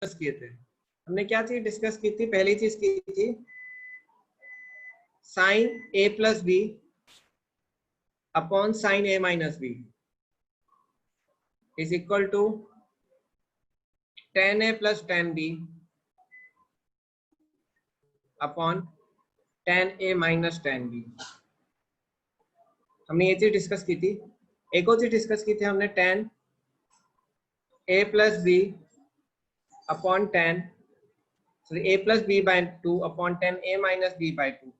Discuss किए थे। हमने क्या चीज डिस्कस की थी? पहली चीज की थी sine A plus B upon sine A minus b is equal to tan a plus tan b upon tan a minus tan b। हमने ये चीज डिस्कस की थी। एक और चीज डिस्कस की थी हमने tan a plus b upon tan a plus b by 2 upon tan a minus b by 2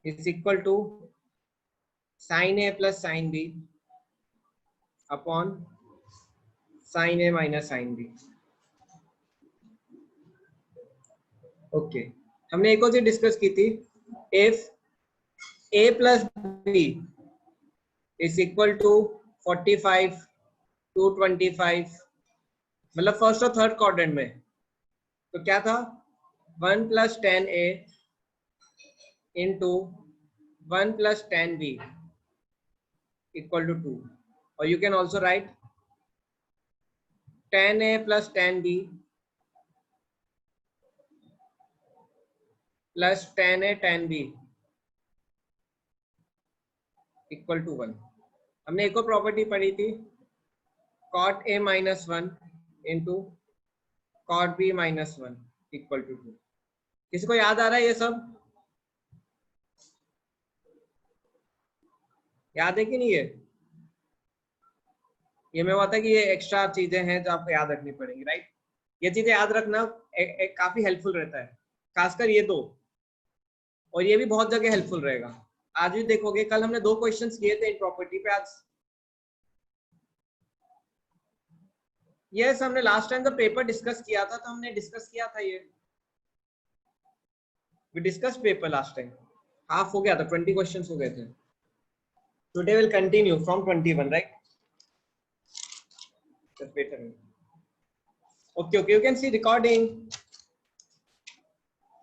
is equal to sin a plus sin b upon sin a minus sin b। Okay, हमने एक और चीज discuss की थी, if a plus b is equal to 45 to 25, मतलब first और third quadrant में, तो क्या था 1 plus tan a into 1 plus tan b equal to 2, और you can also write tan a plus tan b plus tan a tan b equal to 1। हमने एक और प्रॉपर्टी पढ़ी थी cot a minus 1 into cot b minus 1 equal to 2। किसी को याद आ रहा है? ये सब याद है कि नहीं? ये मैं हुआ था कि ये एक्स्ट्रा चीजें हैं जो आपको याद रखनी पड़ेंगी, राइट? ये चीजें याद रखना काफी हेल्पफुल रहता है, खासकर ये दो, और ये भी बहुत जगह हेल्पफुल रहेगा। आज भी देखोगे, कल हमने 2 क्वेश्चंस किए थे इन प्रॉपर्टी पे। आज यस, हमने लास्ट टाइम जब पेपर डिस्कस किया था तो हमने डिस्कस किया था ये, we discuss paper last time. Half हो गया था, 20 क्वेश्चंस हो गए थे। Today will continue from 21, right? Just wait a minute. Okay okay, you can see recording.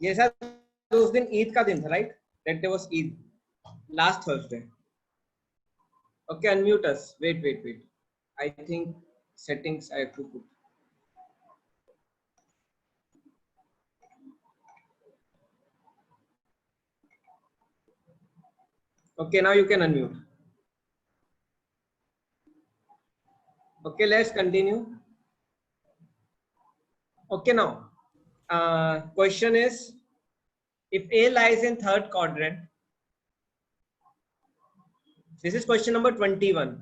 ये शायद उस दिन ईद का दिन था, right? That day was Eid, last Thursday. Okay, unmute us. Wait wait wait, I think settings I have to put. Okay, now you can unmute. Okay, let's continue. Okay, now question is, if A lies in third quadrant, this is question number 21.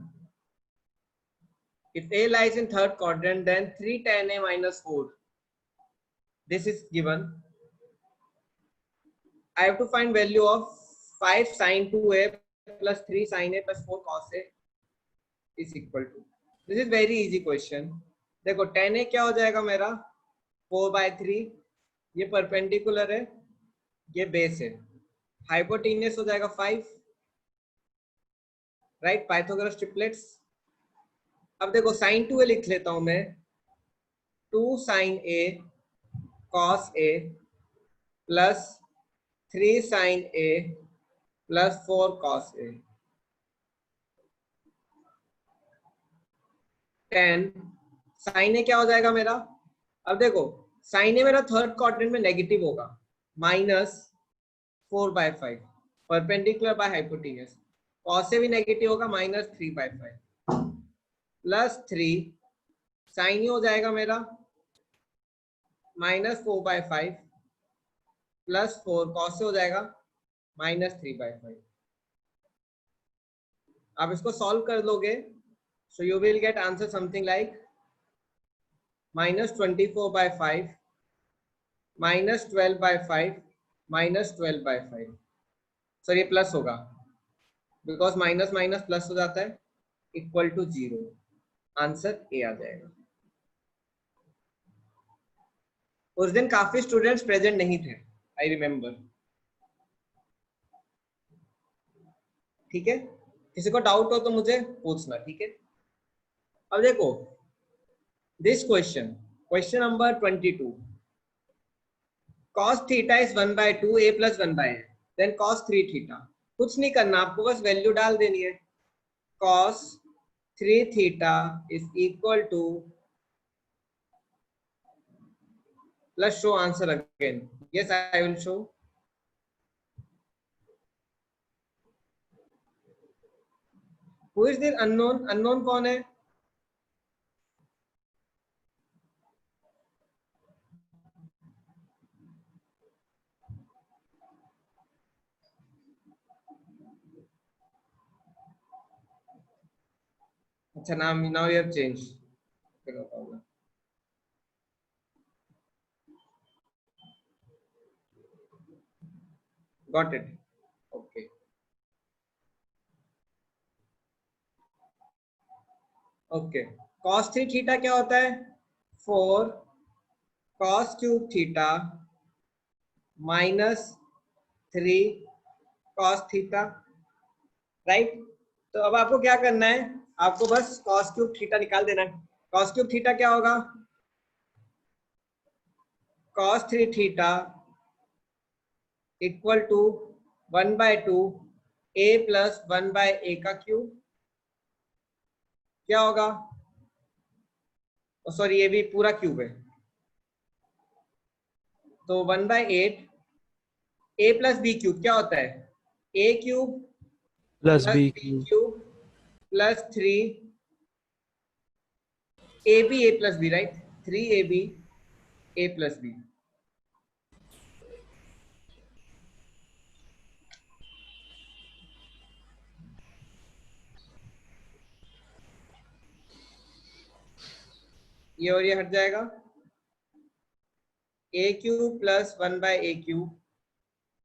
If A lies in third quadrant, then 3 tan A minus 4, this is given. I have to find value of 5 sin 2A plus 3 sin A plus 4 cos A is equal to. This is very easy question. देखो tan A क्या हो जाएगा मेरा 4/3, ये perpendicular है, ये base है, hypotenuse हो जाएगा 5, राइट? Pythagoras triplets. अब देखो sin 2A लिख लेता हूं मैं, 2 sin A cos A plus 3 sin A plus 4 cos A, 10 sin A क्या हो जाएगा मेरा? अब देखो sin A मेरा थर्ड क्वाड्रेंट में नेगेटिव होगा, -4/5 perpendicular by hypotenuse, cos A भी नेगेटिव होगा, -3/5 प्लस 3 sin A हो जाएगा मेरा -4/5 प्लस 4 cos A हो जाएगा -3/5। आप इसको सॉल्व कर लोगे, so you will get answer something like -24/5 -12/5 -12/5। Sir ये प्लस होगा, बिकॉज माइनस माइनस प्लस हो जाता है, इक्वल टू 0। आंसर ए आ जाएगा। उस दिन काफी स्टूडेंट्स प्रेजेंट नहीं थे, आई रिमेम्बर। ठीक है, किसी को डाउट हो तो मुझे पूछना, ठीक है? अब देखो this question number 22, cos theta is 1/2 a plus 1/a, then cos 3 theta. कुछ नहीं करना, आपको बस वैल्यू डाल देनी है। cos 3 theta is equal to plus show answer again. Yes, I will show. Who is the unknown? Unknown कौन है? अच्छा, now you have changed. Got it. Okay. Okay. Cos 3 theta क्या होता है? 4 cos cube theta minus 3 cos theta, right? तो अब आपको क्या करना है? आपको बस cos क्यूब थीटा निकाल देना है. cos क्यूब थीटा क्या होगा? cos 3 theta equal to 1/2 a plus 1/a का क्यूब. क्या होगा? सॉरी, ये भी पूरा क्यूब है, तो 1/8 a प्लस बी क्यूब क्या होता है? a cube plus plus b b cube plus 3 ab a plus b, right? 3ab a plus b. ये और ये हट जाएगा. a cube plus 1/a cube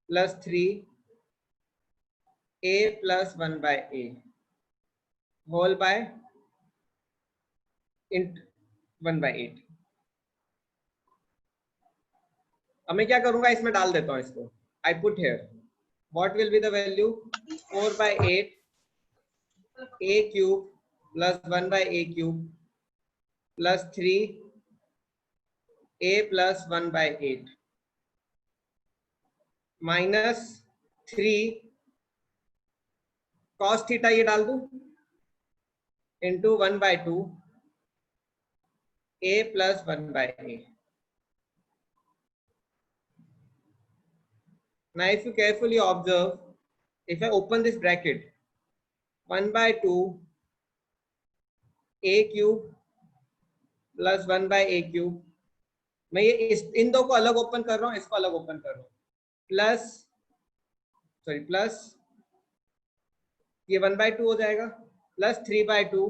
plus 3 a plus 1/a whole by int 1/8. अब मैं क्या करूंगा, इसमें डाल देता हूं इसको. I put here what will be the value? 4/8 a cube plus 1/a cube plus 3 a plus 1/8 minus 3 cos theta ये डाल दूं into 1/2 a plus 1/a. Now if you carefully observe, if I open this bracket, 1/2 a cube plus 1/a cube, मैं ये इन दो को अलग open कर रहा हूँ, इसको अलग ओपन कर रहा हूँ, प्लस सॉरी प्लस ये 1/2 हो जाएगा plus 3/2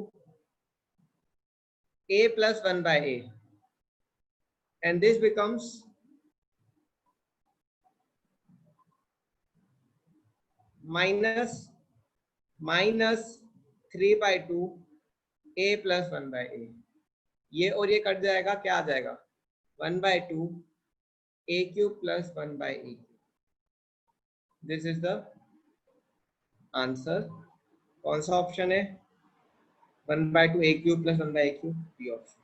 a plus 1/a, and this becomes minus 3/2 a plus 1/a. ये और ये कट जाएगा, क्या आ जाएगा? 1/2 a cube plus 1/a. This is the answer. कौन सा ऑप्शन है? 1/2 a cube plus 1/a cube, b option.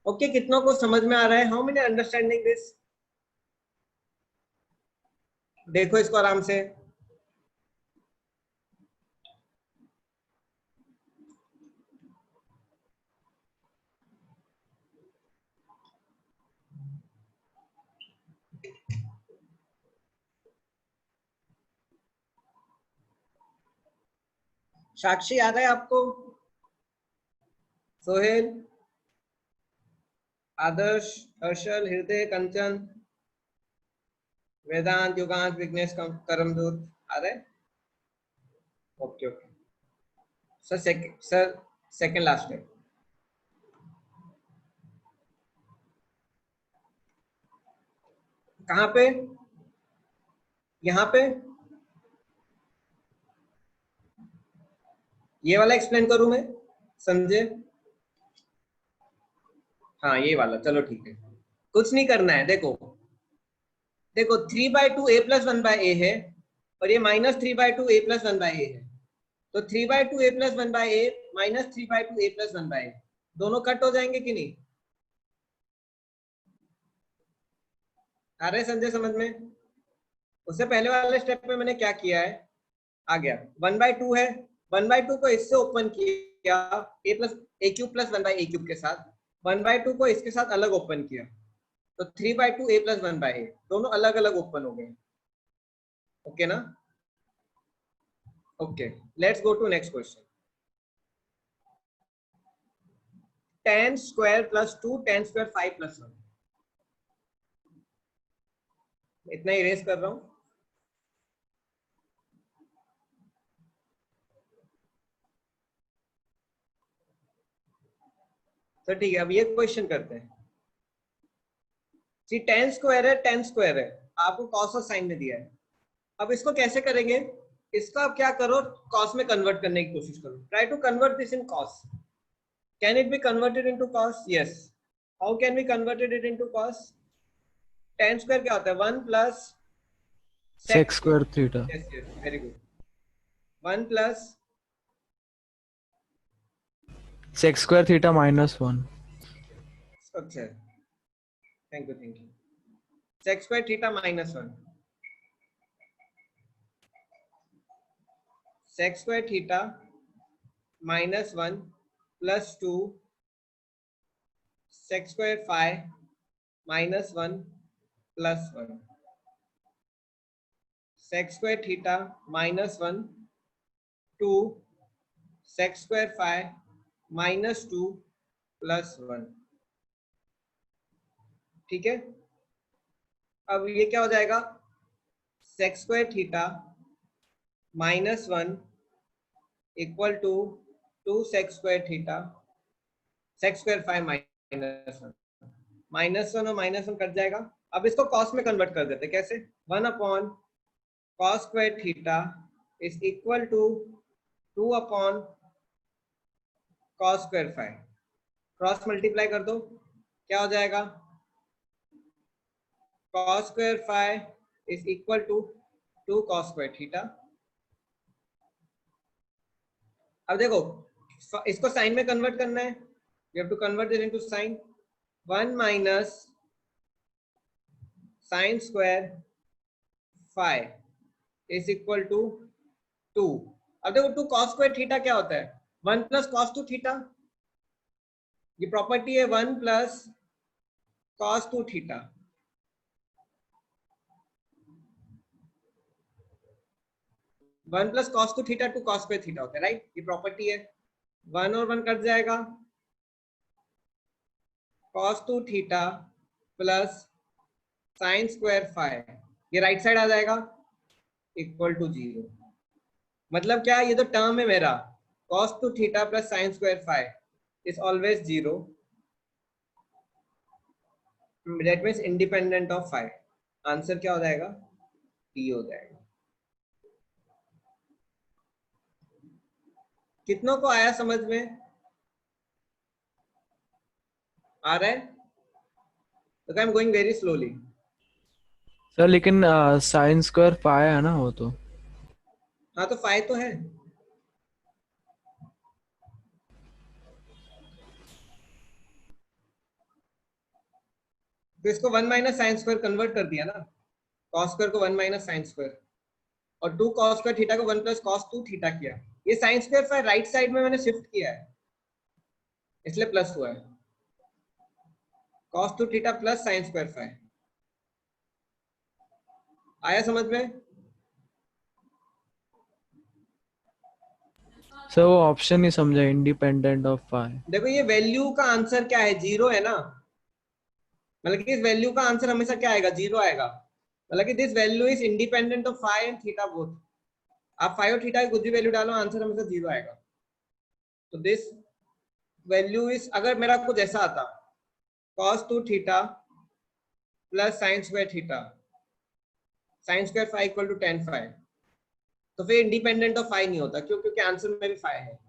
Okay, कितनों को समझ में आ रहा है? How many understanding this? देखो इसको आराम से. साक्षी याद है आपको? सोहेल, आदर्श, हर्षल, हृदय, कंचन, वेदांत, युगांश, विघ्नेश, करमदूत आ रहे? Okay okay sir, second last है. कहाँ पे? यहाँ पे ये वाला एक्सप्लेन करूं मैं, समझे? हाँ ये वाला, चलो ठीक है. कुछ नहीं करना है. देखो देखो 3/2 a plus 1/a है और ये minus 3/2 a plus 1/a है. तो 3/2 a plus 1/a minus 3/2 a plus 1/a दोनों कट हो जाएंगे कि नहीं? आ रहे संजय समझ में? उससे पहले वाले स्टेप में मैंने क्या किया है, आ गया 1/2 है, 1/2 को इससे ओपन किया a cube plus 1/a cube के साथ, 1/2 को इसके साथ अलग ओपन किया तो 3/2 a + 1/a दोनों अलग अलग ओपन हो गए। ओके ना? Okay, let's go to next question. tan square + 2 tan square 5 + 1, इतना ही रेस कर रहा हूं। तो ठीक है, अब ये क्वेश्चन करते हैं। सी tan स्क्वायर है, tan स्क्वायर है, आपको cos और sin में दिया है। अब इसको कैसे करेंगे? इसका आप क्या करो, cos में कन्वर्ट करने की कोशिश करो। Try to convert this in cos। Can it be converted into cos? Yes. How can we converted it into cos? tan square क्या होता है? 1 + sec sec square theta. Yes yes, very good. 1 + Sec square theta -1. अच्छा, thank you. sec square theta -1, sec square theta -1 + 2 sec square phi -1 + 1, sec square theta -1 2 sec square phi -2 + 1। ठीक है, अब ये क्या हो जाएगा? sec square theta -1 equal to 2 sec square theta sec square phi -1, -1 और -1 cut जाएगा। अब इसको cos में कन्वर्ट कर देते, कैसे? 1 / cos square theta is equal to 2 / cos square phi। Cross multiply कर दो, क्या हो जाएगा? cos square phi is equal to 2 cos square theta. अब देखो, इसको साइन में कन्वर्ट करना है, you have to convert this into sine. 1 - sin square phi is equal to 2। अब देखो 2 cos स्क्वायर थीटा क्या होता है? 1 + cos 2 थीटा। ये प्रॉपर्टी है 1 + cos 2 theta. 1 + cos 2 theta 2 cos square theta होता है, राइट? ये प्रॉपर्टी है। 1 और 1 कट जाएगा, cos 2 theta plus sin square phi, ये राइट साइड आ जाएगा, इक्वल टू 0। मतलब क्या? ये तो टर्म है मेरा cos 2 theta plus sin square phi is always 0, that means independent of phi। Answer क्या हो जाएगा? डी हो जाएगा। कितनों को आया समझ में? आ रहा है? तो I am going very slowly. Sir लेकिन sin square phi है ना वो तो। हाँ तो phi तो है, तो इसको 1 - sin स्क्वायर कन्वर्ट कर दिया ना, cos स्क्वायर को 1 - sin स्क्वायर, और 2 cos स्क्वायर थीटा को 1 + cos 2 थीटा किया। ये sin square phi right side में मैंने शिफ्ट किया है, इसलिए प्लस हुआ है। cos 2 theta plus sin square phi। आया समझ में? सर वो ऑप्शन नहीं समझा, इंडिपेंडेंट ऑफ phi। देखो ये वैल्यू का आंसर क्या है? 0 है ना, मतलब कि इस वैल्यू का आंसर हमेशा क्या आएगा? 0 आएगा। मतलब कि this value is independent of phi and theta both. आप phi और थीटा की कुछ भी वैल्यू डालो, आंसर हमेशा 0 आएगा। तो दिस वैल्यू इज, अगर मेरा कुछ ऐसा आता cos 2 theta plus sin square theta sin square phi equal to tan phi, तो फिर इंडिपेंडेंट ऑफ phi नहीं होता, क्यों? क्योंकि आंसर में भी phi है,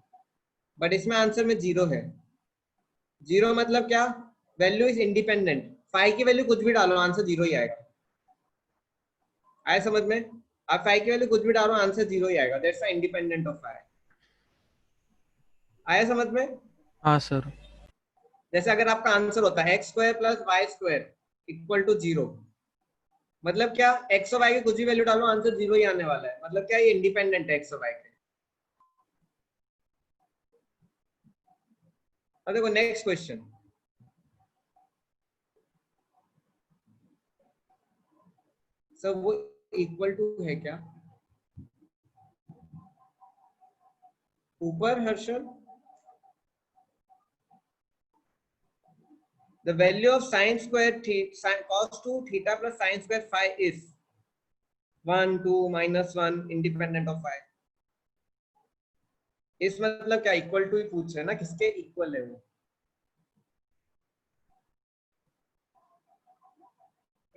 बट इसमें आंसर में 0 है। 0 मतलब क्या? वैल्यू इज इंडिपेंडेंट, phi की वैल्यू कुछ भी डालो, आंसर 0 ही आएगा। आया समझ में? आप phi की वैल्यू कुछ भी डालो, आंसर 0 ही आएगा, दैट्स इंडिपेंडेंट ऑफ phi। आया समझ में? हाँ सर। जैसे अगर आपका आंसर होता है x square plus y square equal to 0, मतलब क्या? x और y की कुछ भी वैल्यू डालो, आंसर 0 ही आने वाला है। मतलब क्या? ये इंडिपेंडेंट है x और y के। अब देखो नेक्स्ट क्वेश्चन, सर वो इक्वल टू है क्या ऊपर Harshal? The value of sin square theta cos 2 theta plus sin square phi is 1 2 minus 1 independent of phi. इस मतलब क्या इक्वल टू ही पूछ रहे हैं ना, किसके इक्वल है वो?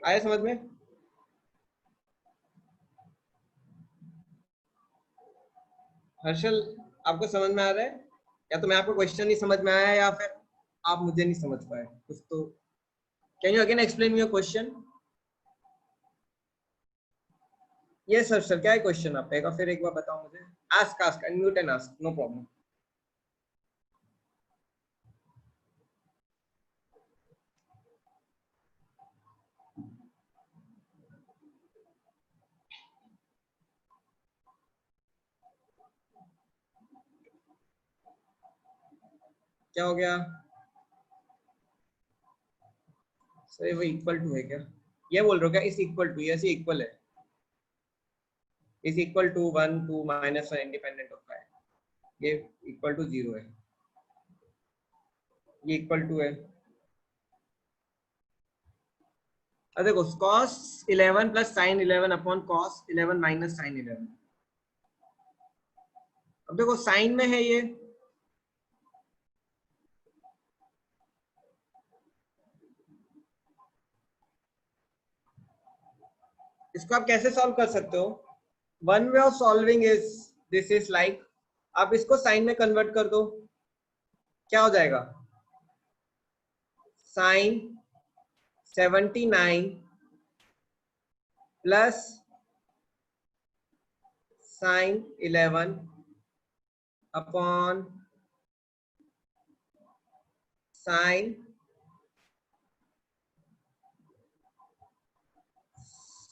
आया समझ में? हर्षल आपको समझ में आ रहा है, या तो मैं आपको क्वेश्चन नहीं समझ में आया या फिर आप मुझे नहीं समझ पाए कुछ? तो can you again explain your question? Yes Harshal, क्या है क्वेश्चन आपका? फिर एक बार बताओ मुझे. Ask ask unmute and ask, no problem. क्या हो गया सर? वो इक्वल टू है क्या? ये बोल रहे हो क्या इस इक्वल टू? ऐसे इक्वल है is equal to 1 2 minus 1 independent of five. ये इक्वल टू 0 है, ये इक्वल टू है. अब देखो cos 11 plus sin 11 upon cos 11 minus sin 11. अब देखो साइन में है ये, इसको आप कैसे सॉल्व कर सकते हो? One way of solving is this is like, आप इसको साइन में कन्वर्ट कर दो. क्या हो जाएगा? Sine 79 plus sine 11 upon sine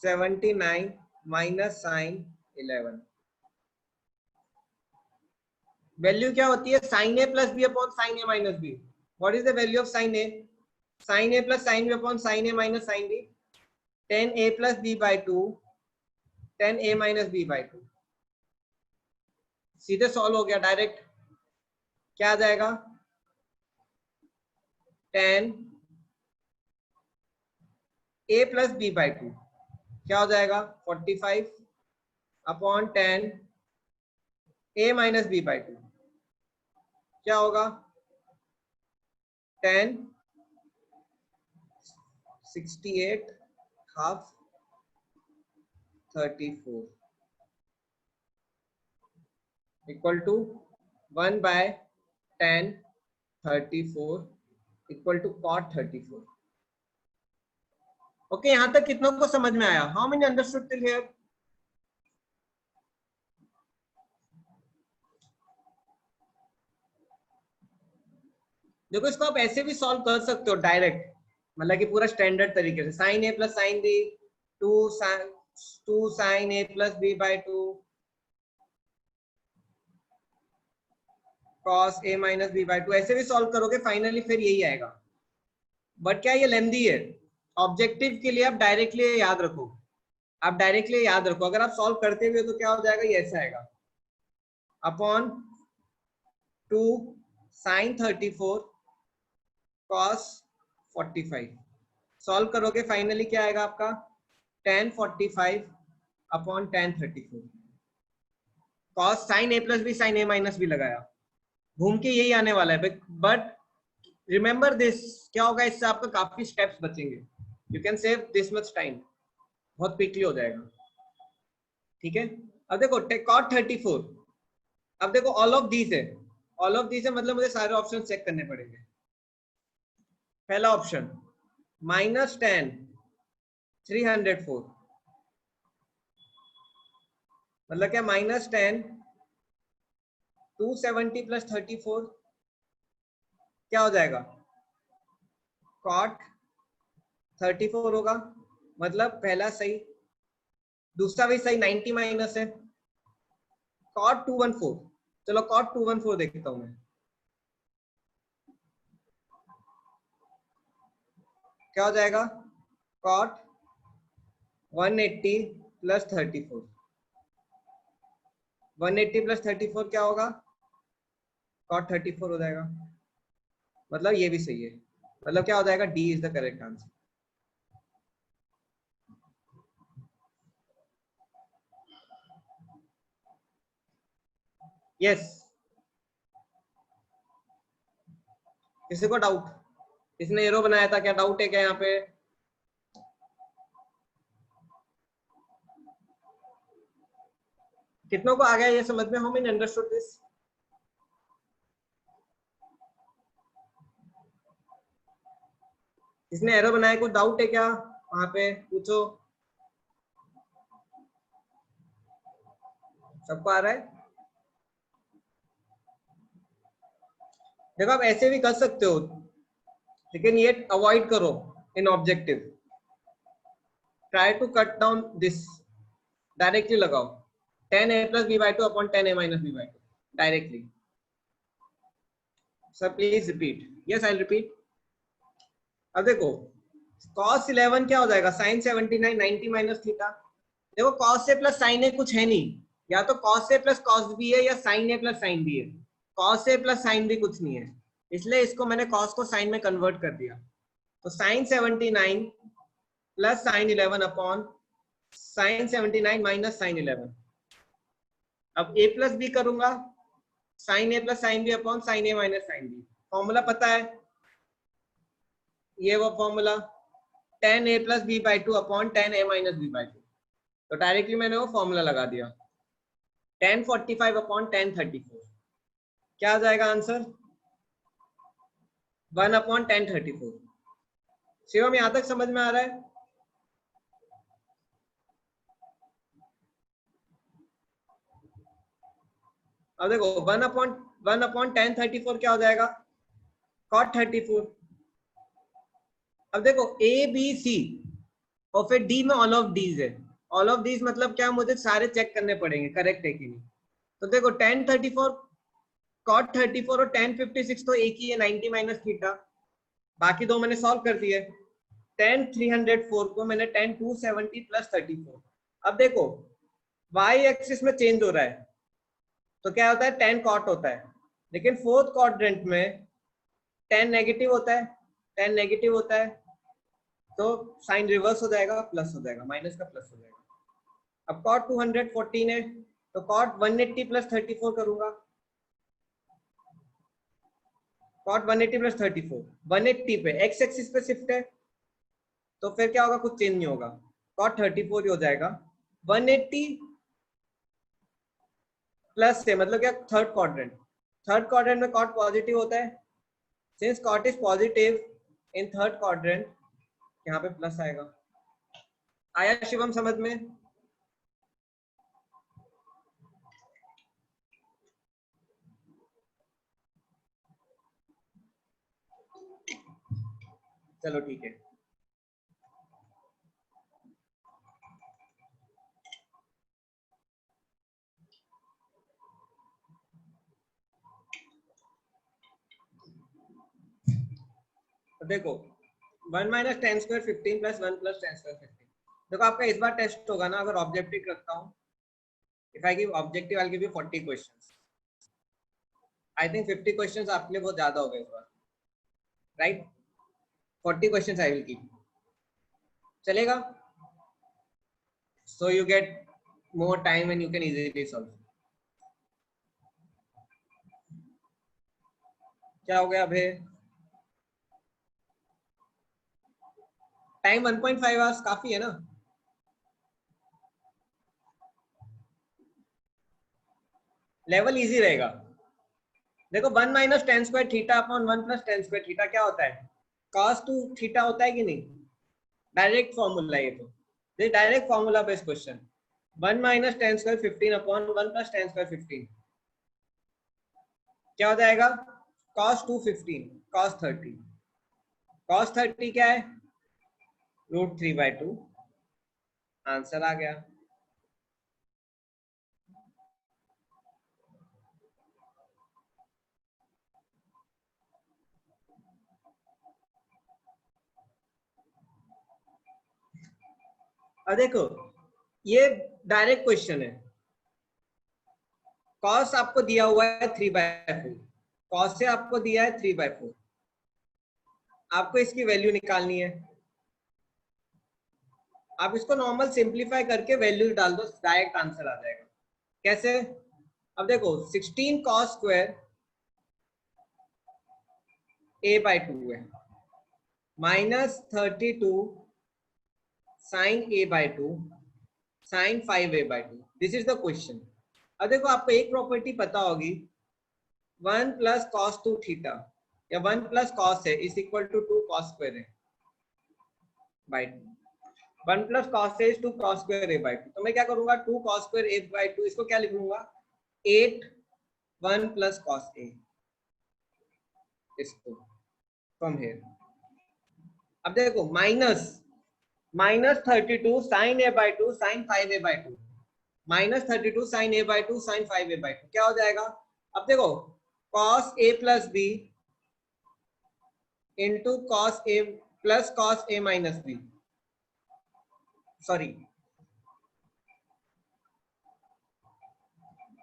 79 minus sine 11. Value क्या होती है? Sine A plus B upon sine A minus b. What is the value of sine a? Sine A plus sine B upon sine A minus sine b. 10a plus b by 2 10a minus B by 2. सीधे solve हो गया direct. क्या आ जाएगा? 10 a plus b by 2 क्या हो जाएगा? 45 upon 10 a minus B by 2 क्या होगा? 10 68 half 34 equal to 1 by 10 34 equal to cot 34. Okay, यहां तक कितनों को समझ में आया? How many understood till here? देखो इसको आप ऐसे भी सॉल्व कर सकते हो डायरेक्ट, मतलब कि पूरा स्टैंडर्ड तरीके से. Sine A plus sine b 2 sine A plus b by 2 cos a minus B by 2, ऐसे भी सॉल्व करोगे फाइनली फिर यही आएगा. बट क्या ये लेंदी है? ऑब्जेक्टिव के लिए आप डायरेक्टली याद रखो, आप डायरेक्टली याद रखो. अगर आप सॉल्व करते हुए तो क्या हो जाएगा? ये ऐसा आएगा अपॉन 2 साइन 34 cos 45. सॉल्व करोगे फाइनली क्या आएगा आपका? tan 45 upon tan 34. cos sin a plus b sin a minus b लगाया, घूम के यही आने वाला है. बट रिमेंबर दिस, क्या होगा इससे? आपका काफी स्टेप्स बचेंगे. You can save this much time, बहुत क्विकली हो जाएगा. ठीक है, अब देखो cot 34. अब देखो ऑल ऑफ दीज है, ऑल ऑफ दीज है मतलब मुझे सारे ऑप्शन चेक करने पड़ेंगे. पहला ऑप्शन माइनस 10 304, मतलब क्या? माइनस 10 270 प्लस 34 क्या हो जाएगा? cot 34 होगा, मतलब पहला सही, दूसरा भी सही. 90 माइनस है cot 214. चलो cot 214 देखता हूं मैं. क्या हो जाएगा? cot 180 प्लस 34, 180 प्लस 34 क्या होगा? cot 34 हो जाएगा। मतलब ये भी सही है, मतलब क्या हो जाएगा? D is the correct answer. Yes, किसी को डाउट? इसने एरो बनाया था, क्या डाउट है क्या यहाँ पे? कितनों को आ गया ये समझ में? How many understood this? इसने एरो बनाया, कुछ डाउट है क्या वहां पे? पूछो, सबको आ रहा है? देखो आप ऐसे भी कर सकते हो, लेकिन ये अवॉइड करो in objective. Try to cut down this, directly लगाओ 10a plus b by 2 upon 10a minus b by 2 directly. Sir please repeat. Yes I repeat. अब देखो cos 11 क्या हो जाएगा? sin 79 90 minus theta. देखो cos a plus sin a कुछ है नहीं, या तो cos a plus cos b है या sin a plus sin b है। cos a plus sin b कुछ नहीं है, इसलिए इसको मैंने cos को sin में कन्वर्ट कर दिया। तो sin 79 plus sin 11 upon sin 79 minus sin 11। अब a प्लस b करूंगा, sin a plus sin b upon sin a minus sin b। Formula पता है, ये वो formula 10a plus b by 2 upon 10a minus b by 2। तो directly मैंने वो formula लगा दिया 1045 अपॉन 1034। क्या आ जाएगा आंसर? 1 अपॉन 1034। शिवम यहां तक समझ में आ रहा है? अब देखो 1 अपॉन 1034 क्या हो जाएगा? cot 34। अब देखो ए बी सी और फिर डी में ऑल ऑफ डीज है। ऑल ऑफ डीज मतलब क्या? मुझे सारे चेक करने पड़ेंगे करेक्ट है कि नहीं। तो देखो 1034 cot 34 और 1056 तो एक ही है, 90 माइनस थीटा। बाकी दो मैंने सॉल्व कर दिए। 10 304 को मैंने 10 270 प्लस 34। अब देखो वाई एक्सिस में चेंज हो रहा है, तो क्या होता है? 10 कॉट होता है, लेकिन फोर्थ क्वाड्रेंट में 10 नेगेटिव होता है, 10 नेगेटिव होता है, तो साइन रिवर्स हो जाएगा, प्लस हो जाएगा, माइनस का प्लस हो जाएगा। अब कॉट 214 है, तो कॉट 180 प्लस 34 करूंगा। कॉट 180 प्लस 34 180 पे एक्स एक्सिस पे शिफ्ट है, तो फिर क्या होगा? कुछ चेंज नहीं होगा, कॉट 34 ही हो जाएगा। 180 प्लस से मतलब क्या? थर्ड क्वाड्रेंट, थर्ड क्वाड्रेंट में कॉट पॉजिटिव होता है, since cot is positive in third quadrant, यहाँ पे प्लस आएगा। आया शिवम समझ में? चलो ठीक है। तो देखो 1 minus tan square 15 plus 1 plus ten square 15। देखो आपका इस बार टेस्ट होगा ना, अगर ऑब्जेक्टिव रखता हूँ, if I give objective I give you 40 questions. I think 50 questions आपके लिए बहुत ज्यादा हो गए इस बार, right? 40 questions I will give, चलेगा? So you get more time and you can easily solve. क्या हो गया अभी? टाइम 1.5 आवर्स काफी है ना? लेवल इजी रहेगा। देखो 1 minus tan square theta upon 1 plus ten square theta क्या होता है? cos 2 थीटा होता है कि नहीं? डायरेक्ट फॉर्मूला ये तो, ये direct formula based question. 1 minus tan square 15 upon 1 plus ten square 15 क्या हो जाएगा? cos 2 15 cos 30। cos 30 क्या है? √3/2। आंसर आ गया। अब देखो ये डायरेक्ट क्वेश्चन है, कॉस आपको दिया हुआ है 3/4, कॉस से आपको दिया है 3/4, आपको इसकी वैल्यू निकालनी है। आप इसको नॉर्मल सिंप्लीफाई करके वैल्यू डाल दो, डायरेक्ट आंसर आ जाएगा। कैसे? अब देखो 16 cos स्क्वायर a/2 है, -32 sin a/2 sin 5a/2, this is the question. अब देखो आपको एक प्रॉपर्टी पता होगी, 1 + cos 2 थीटा या 1 + cos है is equal to 2 cos square है बाय 2, 1 + cos है इज 2 cos स्क्वायर a/2। तो मैं क्या करूंगा, 2 cos स्क्वायर a/2 इसको क्या लिख लूंगा, 8 1 + cos a, इसको फ्रॉम हियर। अब देखो -32 sin a/2 sin 5a/2, -32 sin a/2 sin 5a/2 क्या हो जाएगा? अब देखो cos a + b into cos a plus cos a minus b, sorry,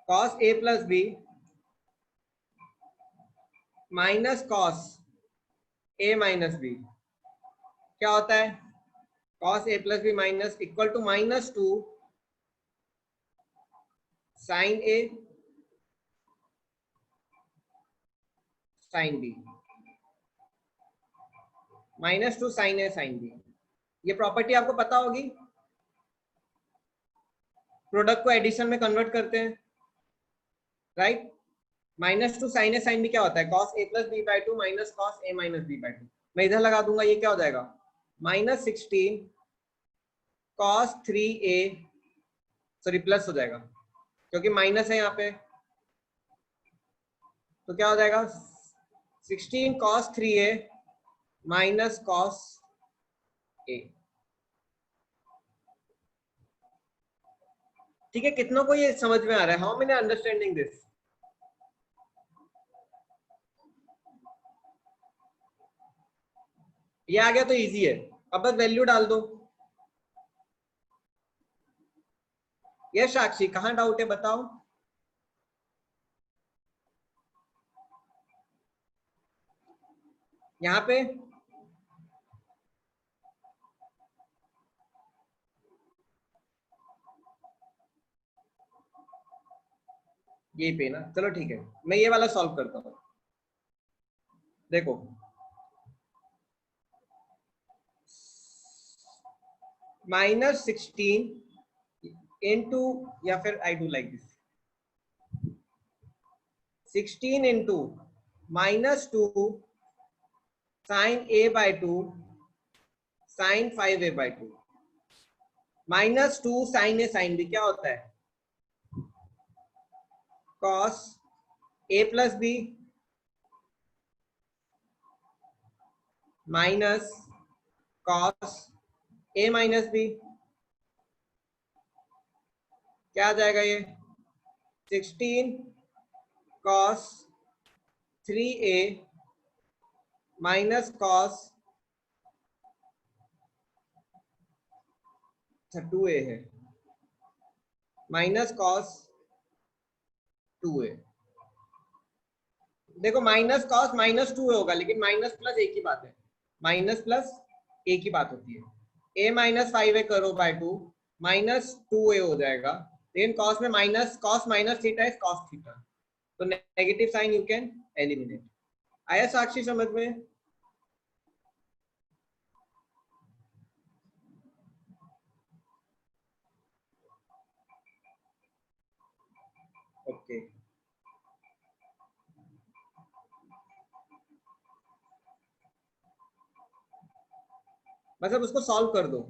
cos a plus b minus cos a minus b क्या होता है, cos a plus b minus equal to -2 sin a sin b, -2 sin a sin b। ये property आपको पता होगी, product को addition में convert करते हैं, right. -2 sin a sin b क्या होता है, cos a plus b/2 minus cos a minus b/2। मैं इधर लगा दूंगा, ये क्या हो जाएगा, -16 cos 3a, सॉरी प्लस हो जाएगा क्योंकि माइनस है यहाँ पे, तो क्या हो जाएगा 16 cos 3a minus cos a। ठीक है, कितनों को ये समझ में आ रहा है, हाउ मेनी अंडरस्टैंडिंग दिस? ये आ गया तो इजी है, अब बस वैल्यू डाल दो। ये साक्षी कहाँ डाउट है बताओ? यहाँ पे ये पे ना, चलो ठीक है, मैं ये वाला सॉल्व करता हूँ। देखो -16 इंटू, या फिर I do like this, 16 into -2 sin a/2 sin 5a/2 -2 sin a sin b क्या होता है, cos a plus b minus cos a minus b, क्या आ जाएगा ये 16 cos 3a minus cos 2a है माइनस cos 2a। देखो माइनस cos -2 होगा, लेकिन माइनस प्लस एक ही बात है, माइनस प्लस एक ही बात होती है। a - 5a करो बाय 2 -2a हो जाएगा, लेकिन cos में minus cos minus theta is cos theta, तो negative sine you can eliminate. आया साक्षी समझ में? ओके मतलब उसको सॉल्व कर दो।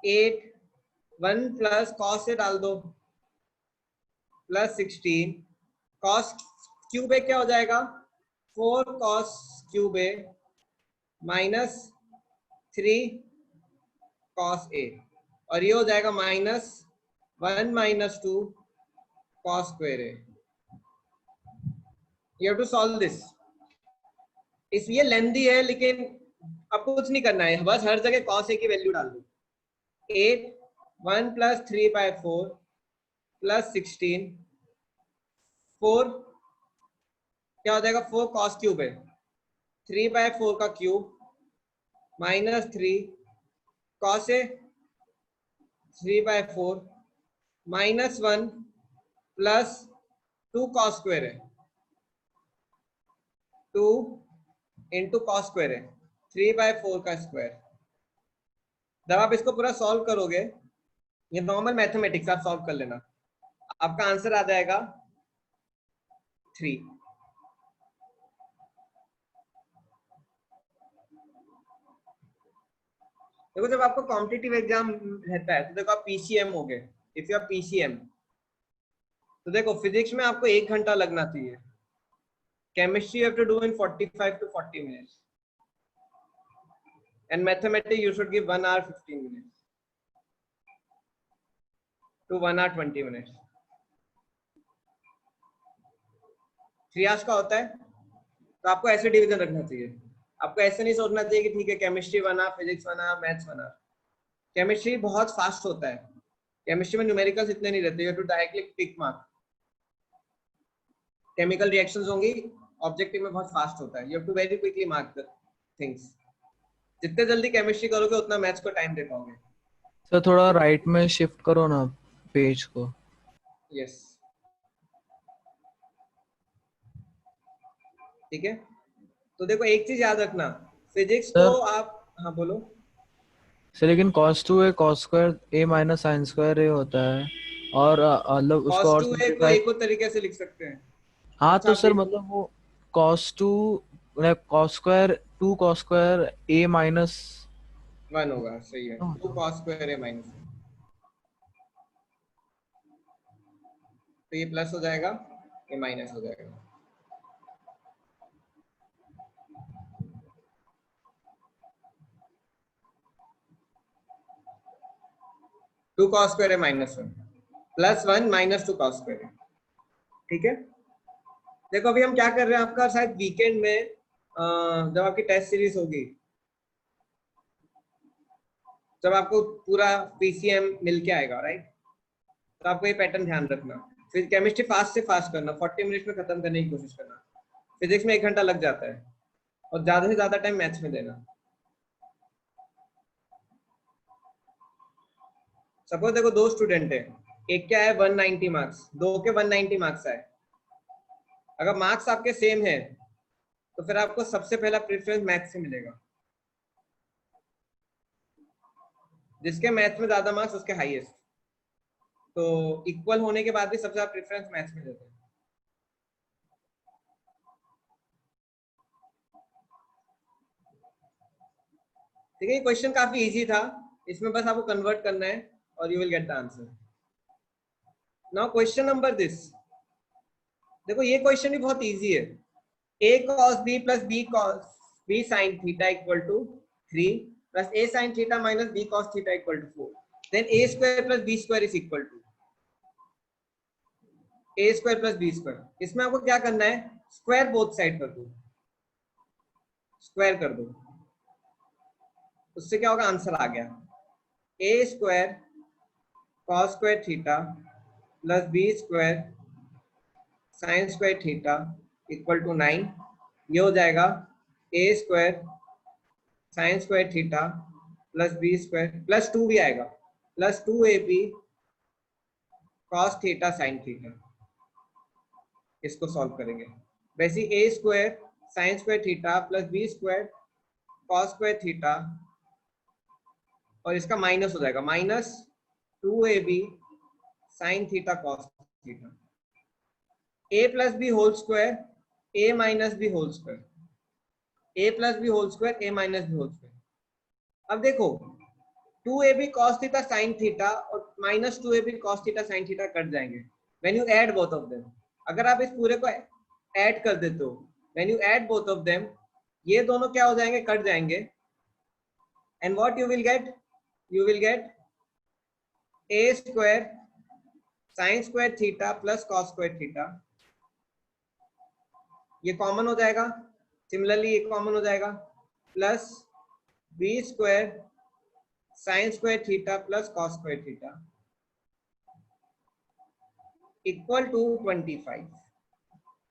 एट 1 प्लस कॉस से डाल दो प्लस 16 कॉस क्यूब ए क्या हो जाएगा 4 cos cube A minus 3 cos A, और ये हो जाएगा -1 - 2 cos square A. You have to solve this. ये लेंदी है, लेकिन आपको कुछ नहीं करना है, बस हर जगह cos a की वैल्यू डाल दो। 8 1 + 3/4 + 16 4 क्या हो जाएगा, 4 cos क्यूब है, 3/4 का cube -3 cos a 3/4 -1 + 2 cos square है, 2 × cos स्क्वायर है, 3/4 का स्क्वायर। जब आप इसको पूरा सॉल्व करोगे, ये नॉर्मल मैथमेटिक्स आप सॉल्व कर लेना, आपका आंसर आ जाएगा 3। देखो जब आपको कॉम्पिटिटिव एग्जाम रहता है तो देखो आप पीसीएम हो गए, इफ यू आर पीसीएम तो देखो फिजिक्स में आपको 1 घंटा लगना चाहिए, chemistry you have to do in 45 to 40 minutes, and mathematics you should give 1 hour 15 minutes to 1 hour 20 minutes। 3 hours का होता है, तो आपको ऐसे डिवीजन रखना चाहिए, आपको ऐसे नहीं सोचना चाहिए कि ठीक है chemistry 1 hour, physics 1 hour, maths 1 hour। Chemistry बहुत फास्ट होता है, केमिस्ट्री में न्यूमेरिकल्स इतने नहीं रहते, you have to directly tick mark. Chemical reactions होंगी, ऑब्जेक्टिव में बहुत फास्ट होता है, you have to very quickly mark the things. जितने जल्दी केमिस्ट्री करोगे उतना मैथ्स को टाइम दे पाओगे। सर थोड़ा राइट में शिफ्ट करो ना पेज को। यस ठीक है, तो देखो एक चीज याद रखना, फिजिक्स को सर आप, हाँ बोलो। सर लेकिन cos 2 a cos square a minus sin square a होता है, और मतलब उसको cos और 2a को सिंपलीफाई। एक और तरीके से लिख सकते हैं। हाँ अच्छा तो आप सर देखो, मतलब वो cos 2 मतलब cos square 2 cos square a minus 1 होगा, सही है, 2 cos स्क्वायर है माइनस, तो ये प्लस हो जाएगा, ये माइनस हो जाएगा। टू cos स्क्वायर है -1 +1 -2 cos स्क्वायर है, ठीक है। देखो अभी हम क्या कर रहे हैं, आपका शायद वीकेंड में जब आपकी टेस्ट सीरीज होगी, जब आपको पूरा पीसीएम मिल के आएगा, राइट, तो आपको ये पैटर्न ध्यान रखना। फिर केमिस्ट्री फास्ट से फास्ट करना, 40 मिनट्स में खत्म करने की कोशिश करना। फिजिक्स में 1 घंटा लग जाता है, और ज्यादा से ज्यादा टाइम मैथ्स में देना। सपोज देखो 2 स्टूडेंट है, एक क्या है 190 मार्क्स, 2 के 190 मार्क्स आए। अगर मार्क्स आपके सेम है तो फिर आपको सबसे पहला प्रेफरेंस मैथ्स से मिलेगा, जिसके मैथ्स में ज्यादा मार्क्स उसके हाईएस्ट। तो इक्वल होने के बाद भी सबसे ज्यादा प्रेफरेंस मैथ्स में देते हैं। ठीक है, ये क्वेश्चन काफी इजी था, इसमें बस आपको कन्वर्ट करना है और you will get the answer. Now question number this, देखो ये क्वेश्चन भी बहुत इजी है। a cos b plus b sin theta equal to 3 plus a sin theta minus b cos theta equal to 4, then a square plus b square is equal to a square plus b square। इसमें आपको क्या करना है, square both side कर दो, square कर दो, उससे क्या होगा, आंसर आ गया। a square cos square theta plus b square sin square theta equal to 9, ये हो जाएगा a square sin square theta plus b square plus 2 भी आएगा, plus 2ab cos theta sin theta. इसको सॉल्व करेंगे, वैसे a square sin square theta plus b square cos square theta, और इसका माइनस हो जाएगा, -2ab sin theta cos theta, a plus b whole square a minus b whole square, a plus b whole square a minus b whole square. अब देखो 2ab cos theta sin theta और -2ab cos theta sin theta cut जाएंगे when you add both of them. अगर आप इस पूरे को add कर देते हो, when you add both of them, ये दोनों क्या हो जाएंगे, कट जाएंगे, and what you will get, you will get a square sin square theta plus cos square theta, ये कॉमन हो जाएगा, सिमिलरली ये कॉमन हो जाएगा, plus B square sine square theta plus cos square theta equal to 25.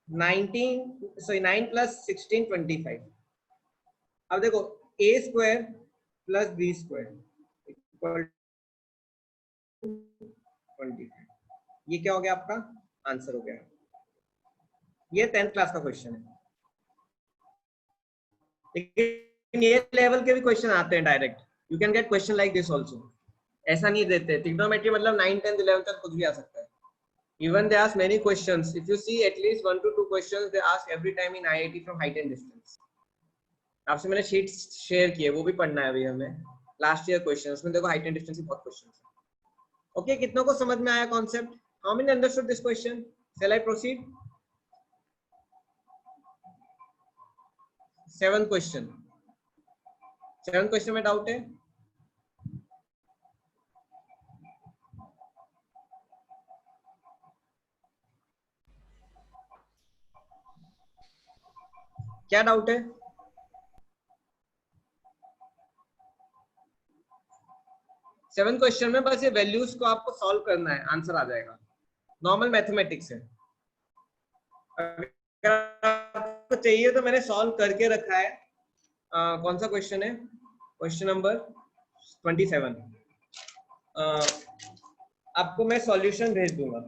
9 plus 16 25. अब देखो A square plus B square equal 25. ये क्या हो गया आपका आंसर हो गया. ये 10th क्लास का क्वेश्चन है, लेकिन ये लेवल के भी क्वेश्चन आते हैं direct. You can get question like this also. ऐसा नहीं देते. ट्रिग्नोमेट्री मतलब 9, 10, 11 तक कुछ भी आ सकता है. Even they ask many questions. If you see at least 1 to 2 questions they ask every time in IIT from height and distance. आपसे मैंने शीट शेयर किए, वो भी पढ़ना है अभी हमें. लास्ट ईयर क्वेश्चन, उसमें देखो हाइट एंड डिस्टेंस की बहुत क्वेश्चंस है. ओके, कितनों को समझ में आया concept? How many understood this question? Shall I proceed? 7th question. 7th question में डाउट है? क्या डाउट है? सेवन क्वेश्चन में बस ये वैल्यूज को आपको सॉल्व करना है, आंसर आ जाएगा. नॉर्मल मैथमेटिक्स है. अगर आपको चाहिए तो मैंने सॉल्व करके रखा है. कौन सा क्वेश्चन है? Question number 27. आपको मैं सॉल्यूशन भेज दूंगा.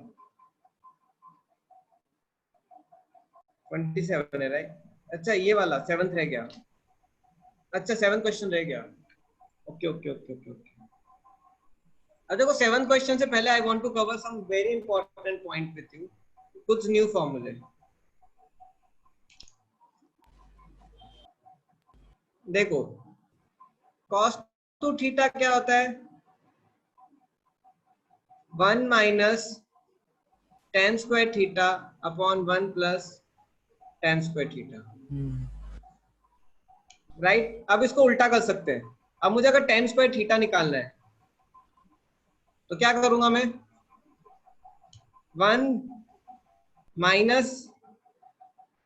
27 है राइट? अच्छा ये वाला 7th रह गया. अच्छा 7th क्वेश्चन रह गया. Okay okay okay okay okay. अब देखो 7th क्वेश्चन से पहले I want to cover some very important point with you. कुछ न्यू फॉर्मूले. देखो cos टू थीटा क्या होता है? 1 minus tan square theta upon 1 plus tan square theta. Right? अब इसको उल्टा कर सकते हैं. अब मुझे अगर tan स्क्वायर थीटा निकालना है तो क्या करूंगा मैं? 1 minus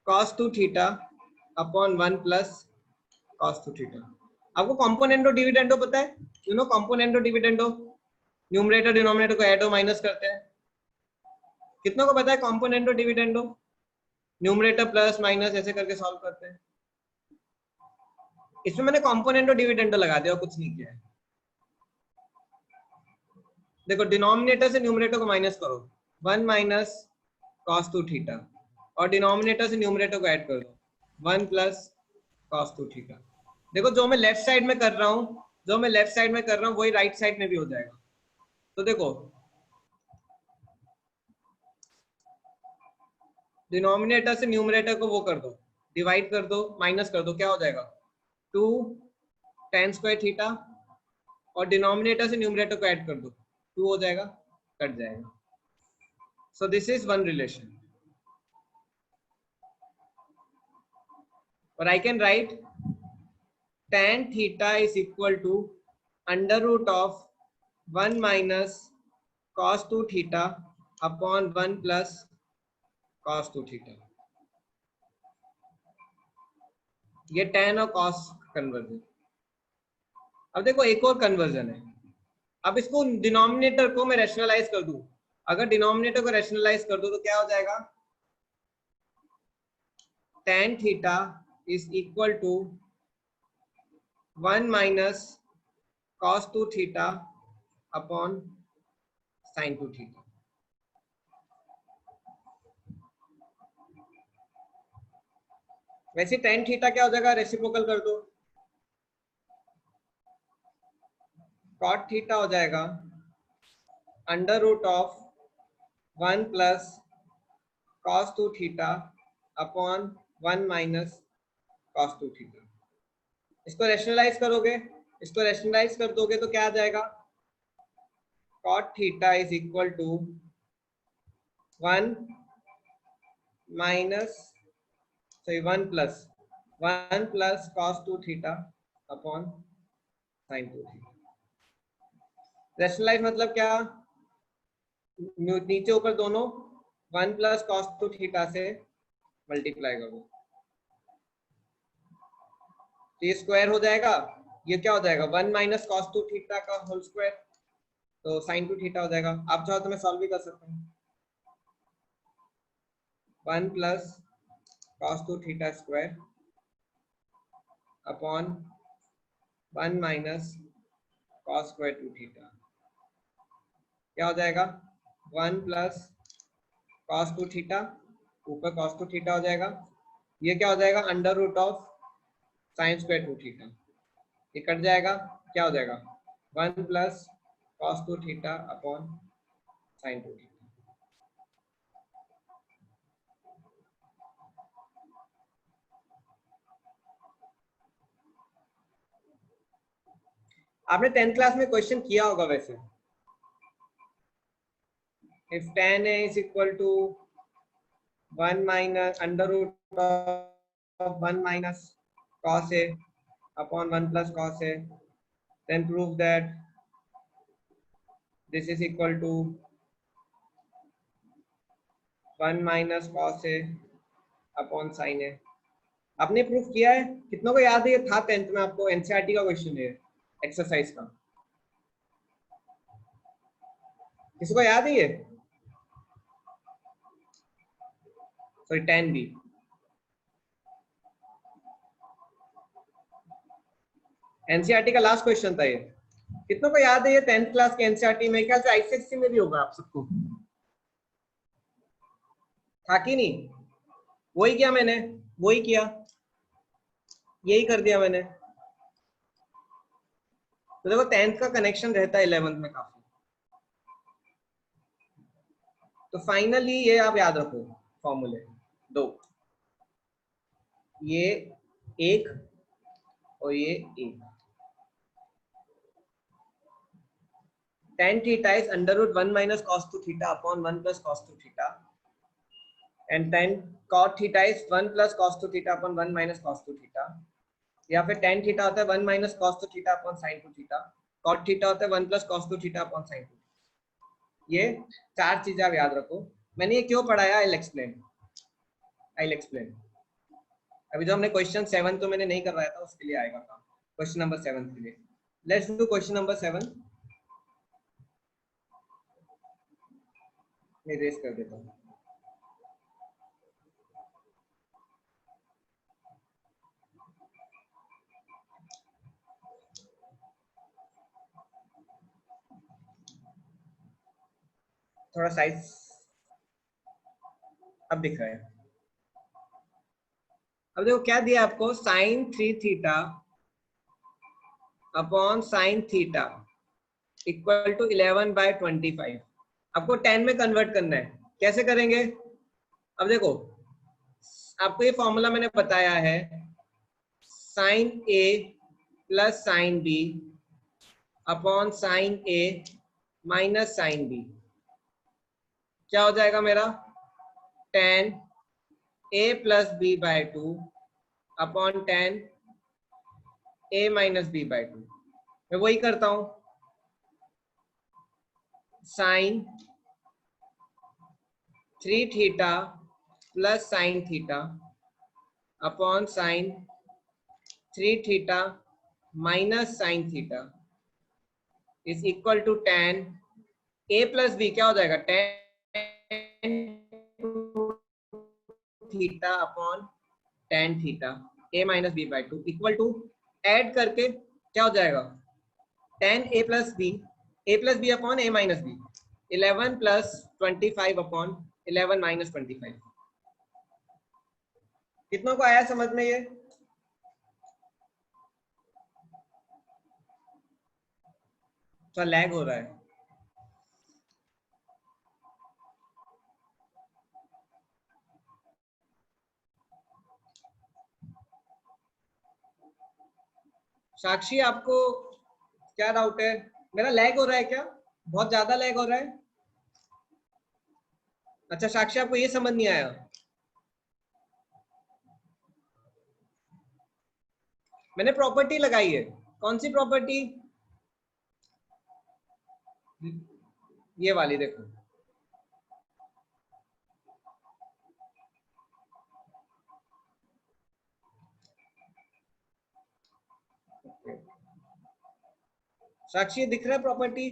cos two theta upon 1 plus cos two theta. आपको कॉम्पोनेंटो डिविडेंडो पता है? You know componendo dividendo. Numerator denominator को ऐड और माइनस करते हैं. कितनों को पता है componendo dividendo? Numerator plus minus ऐसे करके सॉल्व करते हैं. इसमें मैंने कॉम्पोनेंटो डिविडेंडो लगा दिया और कुछ नहीं किया है. देखो डिनोमिनेटर से न्यूमरेटर को माइनस करो, 1 माइनस cos टू थीटा, और डिनोमिनेटर से न्यूमरेटर को ऐड कर दो, 1 प्लस cos टू थीटा. देखो जो मैं लेफ्ट साइड में कर रहा हूँ वही राइट साइड में भी हो जाएगा. तो देखो डिनोमिनेटर से न्यूमरेटर को वो कर दो, डिवाइड कर दो, माइनस कर दो, क्या हो जाएगा? 2 tan स्क्वायर थीटा, और डिनोमिनेटर से न्यूमरेटर को ऐड कर दो, 2 हो जाएगा, कट जाएगा. So this is one relation. और I can write tan theta is equal to under root of 1 minus cos two theta upon 1 plus cos two theta. ये tan और cos कन्वर्जन. अब देखो एक और कन्वर्जन है. अब इसको डिनोमिनेटर को मैं रैशनलाइज कर दूं. अगर डिनोमिनेटर को रैशनलाइज कर दूं तो क्या हो जाएगा? tan theta is equal to 1 minus cos two theta upon sin two theta. वैसे tan थीटा क्या हो जाएगा? रेसिप्रोकल कर दो, cot थीटा हो जाएगा under root of 1 plus cos two theta upon 1 minus cos two theta. इसको रैशनलाइज करोगे, इसको रैशनलाइज कर दोगे तो क्या आ जाएगा? cot theta is equal to 1 minus 1 plus cos two theta upon sin two theta. Rationalise मतलब क्या? नीचे ऊपर दोनों 1 प्लस cos टू थीटा से मल्टीप्लाई करो. तो ये स्क्वायर हो जाएगा, ये क्या हो जाएगा 1 माइनस कॉस टू थीटा का होल स्क्वायर, तो साइन टू थीटा हो जाएगा। आप चाहो तो मैं सॉल्व भी कर सकता हूँ। 1 plus cos two theta square upon 1 minus cos square two theta, क्या हो जाएगा 1 प्लस कॉस टू थीटा, ऊपर कॉस टू थीटा हो जाएगा, ये क्या हो जाएगा under root of sine square two theta, ये कट जाएगा, क्या हो जाएगा 1 plus cos two theta upon sine two theta. आपने 10th क्लास में क्वेश्चन किया होगा वैसे। If tan a is equal to 1 minus under root of 1 minus cos a upon 1 plus cos a, then prove that this is equal to 1 minus cos a upon sin a। आपने proof किया है, कितनों को याद है, ये था 10th में आपको, एनसीईआरटी का क्वेश्चन है एक्सरसाइज का, किसी को याद है ये? सॉरी 10B, एनसीईआरटी का लास्ट क्वेश्चन था ये। कितनों को याद है ये 10th क्लास के एनसीईआरटी में? क्या आईसीएससी में भी होगा आप सबको, था कि नहीं? वही किया मैंने, वही किया, यही कर दिया मैंने। तो देखो 10th का कनेक्शन रहता है 11th में काफी। तो फाइनली ये आप याद रखो फॉर्मूले दो, ये एक और ये एक। tan theta is under root 1 minus cos 2 theta upon 1 plus cos 2 theta, and tan cot theta is 1 plus cos 2 theta upon 1 minus cos 2 theta, या फिर tan थीटा होता है 1 minus cos 2 theta upon sin 2 theta, cot theta होता है 1 plus cos 2 theta upon sin 2। ये चार चीजें आप याद रखो। मैंने ये क्यों पढ़ाया, आई विल एक्सप्लेन। अभी जो हमने क्वेश्चन 7 तो मैंने नहीं करवाया था, उसके लिए आएगा काम, क्वेश्चन नंबर 7 के लिए। Let's do question number 7। मैं रेस कर देता हूँ। थोड़ा साइज अब दिख रहा है। अब देखो क्या दिया आपको, sine 3 theta upon sine theta equal to 11/25। आपको 10 में कन्वर्ट करना है, कैसे करेंगे? अब देखो आपको ये फॉर्मूला मैंने बताया है, साइन ए plus sine B upon sine ए माइनस साइन बी, क्या हो जाएगा मेरा tan a plus B by 2 upon tan a minus B by 2। मैं वही करता हूं, sine 3 theta plus sine theta upon sine 3 theta minus sine theta is equal to tan a plus B, क्या हो जाएगा tan theta upon tan theta a minus B by 2 equal to, add करके क्या हो जाएगा tan a plus B upon a minus B, 11 plus 25 upon 11 minus 25। कितनों को आया समझ में ये? तो लैग हो रहा है। साक्षी आपको क्या डाउट है? मेरा लैग हो रहा है क्या, बहुत ज्यादा लैग हो रहा है? अच्छा साक्षी आपको ये समझ नहीं आया? मैंने प्रॉपर्टी लगाई है, कौन सी प्रॉपर्टी? ये वाली देखो, साक्षी दिख रहा है property?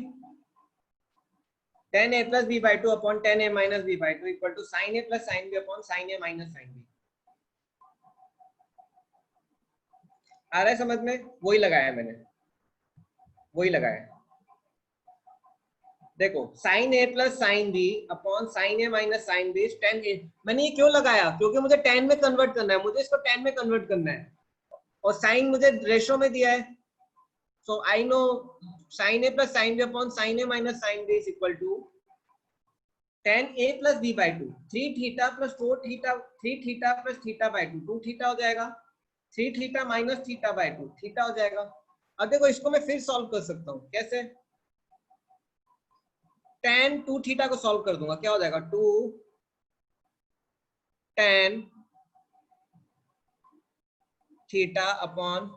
tan a plus b by 2 upon tan a minus b by 2 equal to sin a plus sin b upon sin a minus sin b। आ रहा है समझ में? वही लगाया मैंने, वही लगाया। देखो sin a plus sin b upon sin a minus sin b is tan a। मैंने ये क्यों लगाया? क्योंकि मुझे tan में कन्वर्ट करना है, मुझे इसको tan में कन्वर्ट करना है, और sin मुझे रेशो में दिया है। So I know sin a plus sin b upon sin a minus sin b is equal to tan a plus b by 2, 3 theta plus 4 theta, 3 theta plus theta by 2, 2 theta हो जाएगा, 3 theta minus theta by 2, theta हो जाएगा। अब देखो इसको मैं फिर solve कर सकता हूँ, कैसे? tan 2 theta को सॉल्व कर दूंगा, क्या हो जाएगा? 2 tan theta upon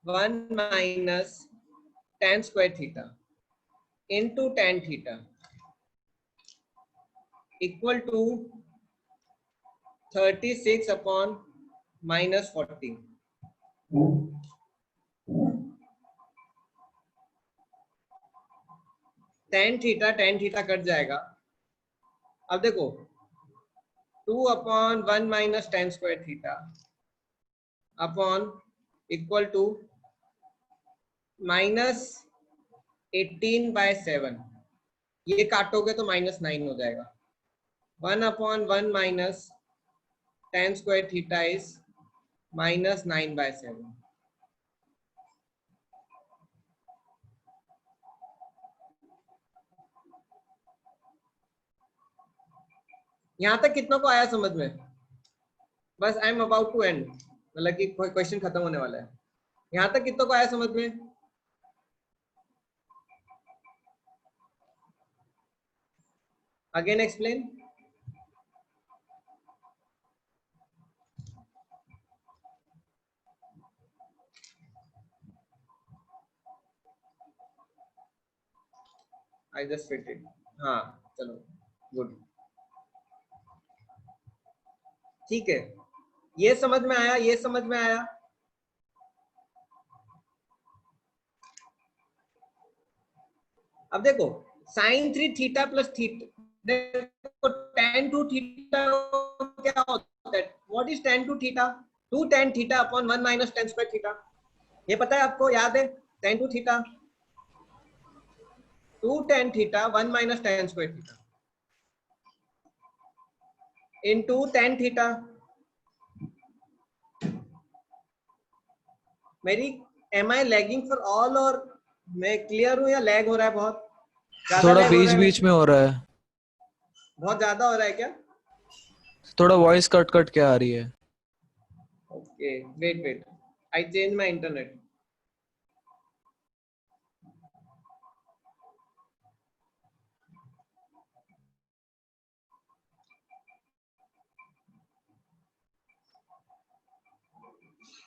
1 minus tan square theta into tan theta equal to 36 upon minus 40। tan theta cut जाएगा। अब देखो 2 upon 1 minus tan square theta upon equal to minus 18/7, ये काटोगे तो -9 हो जाएगा। 1 upon 1 minus tan square theta is -9/7। यहां तक कितना को आया समझ में? बस I am about to end, मतलब कि क्वेश्चन खत्म होने वाला है। यहां तक कितना को आया समझ में? Again explain. I just fit it. हाँ चलो गुड, ठीक है, ये समझ में आया, ये समझ में आया। अब देखो sin 3 थीटा प्लस थीटा, देखो tan 2 थीटा क्या होता है? What is tan 2 theta? 2 tan theta upon 1 minus tan square theta, ये पता है आपको? याद है? tan 2 theta 2 tan theta 1 minus tan square theta into tan theta. मेरी am I lagging for all, और मैं क्लियर हूं या लैग हो रहा है? बहुत ज्यादा थोड़ा लैग हो बीच रहा है? बीच में हो रहा है, बहुत ज्यादा हो रहा है क्या? थोड़ा वॉइस कट कट के आ रही है। Okay wait wait, I change my internet.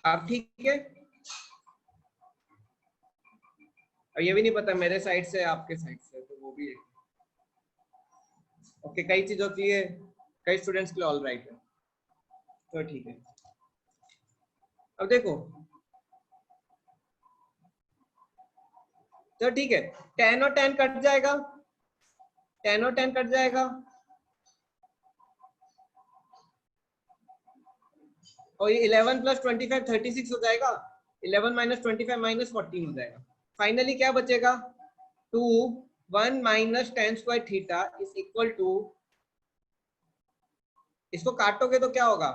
आप ठीक है? और ये भी नहीं पता मेरे साइड से आपके साइड से, तो वो भी है। ओके, कई चीजों के लिए, कई स्टूडेंट्स के लिए ऑल राइट है, तो ठीक है। अब देखो तो ठीक है, tan और tan कट जाएगा, tan और tan कट जाएगा, और ये 11 प्लस 25 36 हो जाएगा, 11 माइनस 25 माइनस 14 हो जाएगा। फाइनली क्या बचेगा? 2 1 minus tan square theta is equal to, इसको काटोगे तो क्या होगा?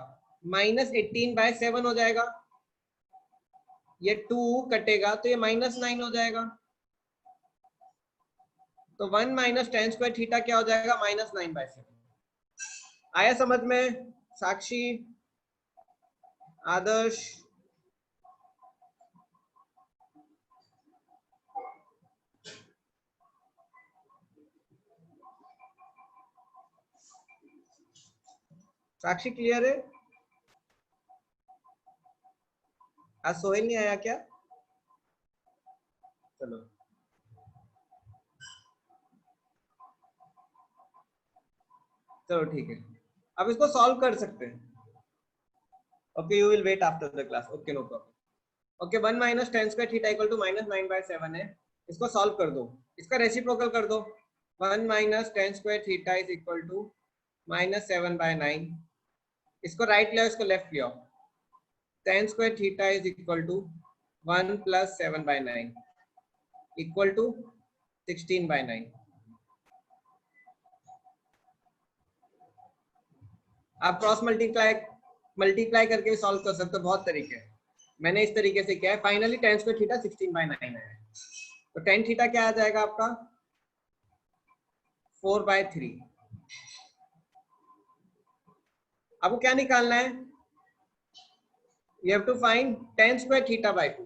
-18/7 हो जाएगा, ये 2 कटेगा तो ये -9 हो जाएगा, तो 1 माइनस tan स्क्वायर थीटा क्या हो जाएगा? -9/7। आया समझ में? साक्षी, आदर्श, साक्षी क्लियर है? आज सोहेल नहीं आया क्या? चलो चलो ठीक है, अब इसको सॉल्व कर सकते हैं। Okay, you will wait after the class, okay no problem. Okay, 1 minus tan square theta equal to -9/7 है, इसको सॉल्व कर दो, इसका रेसिप्रोकल कर दो। 1 minus tan square theta is equal to -7/9। इसको राइट ले आओ, इसको लेफ्ट ले आओ। Tan square theta is equal to 1 + 7/9 equal to 16/9। आप क्रॉस मल्टीप्लाई करके भी सॉल्व कर सकते हो, बहुत तरीके हैं। मैंने इस तरीके से किया है। फाइनली टेन स्क्वायर थीटा 16/9 है। तो टेन थीटा क्या आ जाएगा आपका 4/3। आपको क्या निकालना है, you have to find tan square theta by 2।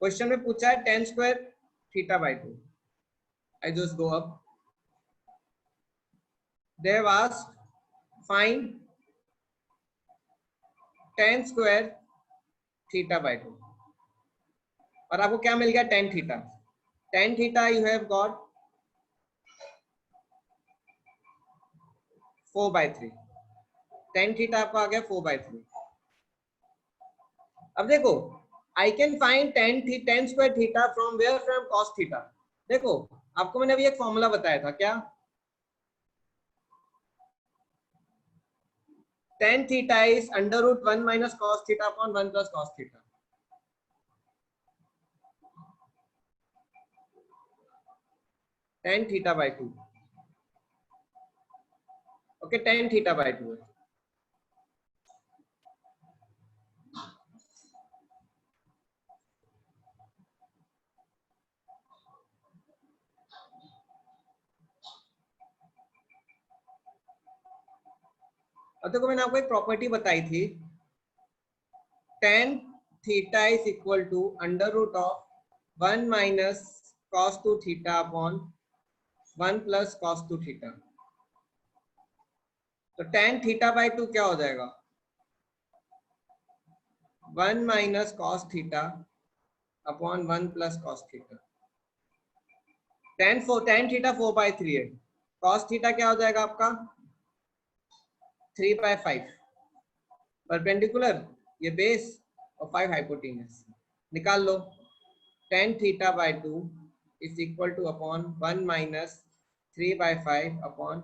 Question में पूछा है tan square theta by 2। I just go up, they have asked find tan square theta by 2 और आपको क्या मिल गया tan theta. Tan theta you have got 4/3। Tan theta आपको आ गया 4/3। अब देखो I can find tan square theta from where, from cos theta. देखो आपको मैंने अभी एक फॉर्मूला बताया था, क्या tan theta is √1 minus cos theta upon 1 plus cos theta। tan theta by 2, okay, tan theta by 2 है। अब देखो मैंने आपको एक प्रॉपर्टी बताई थी, tan theta is equal to √1 minus cos 2 theta upon 1 plus cos 2 theta। तो tan theta by 2 क्या हो जाएगा 1 minus cos theta upon 1 plus cos theta। tan theta 4/3 है, cos theta क्या हो जाएगा आपका 3/5। परपेंडिकुलर ये बेस और 5 हाइपोटेन्यूस निकाल लो। tan theta by 2 is equal two upon 1 minus 3/5 upon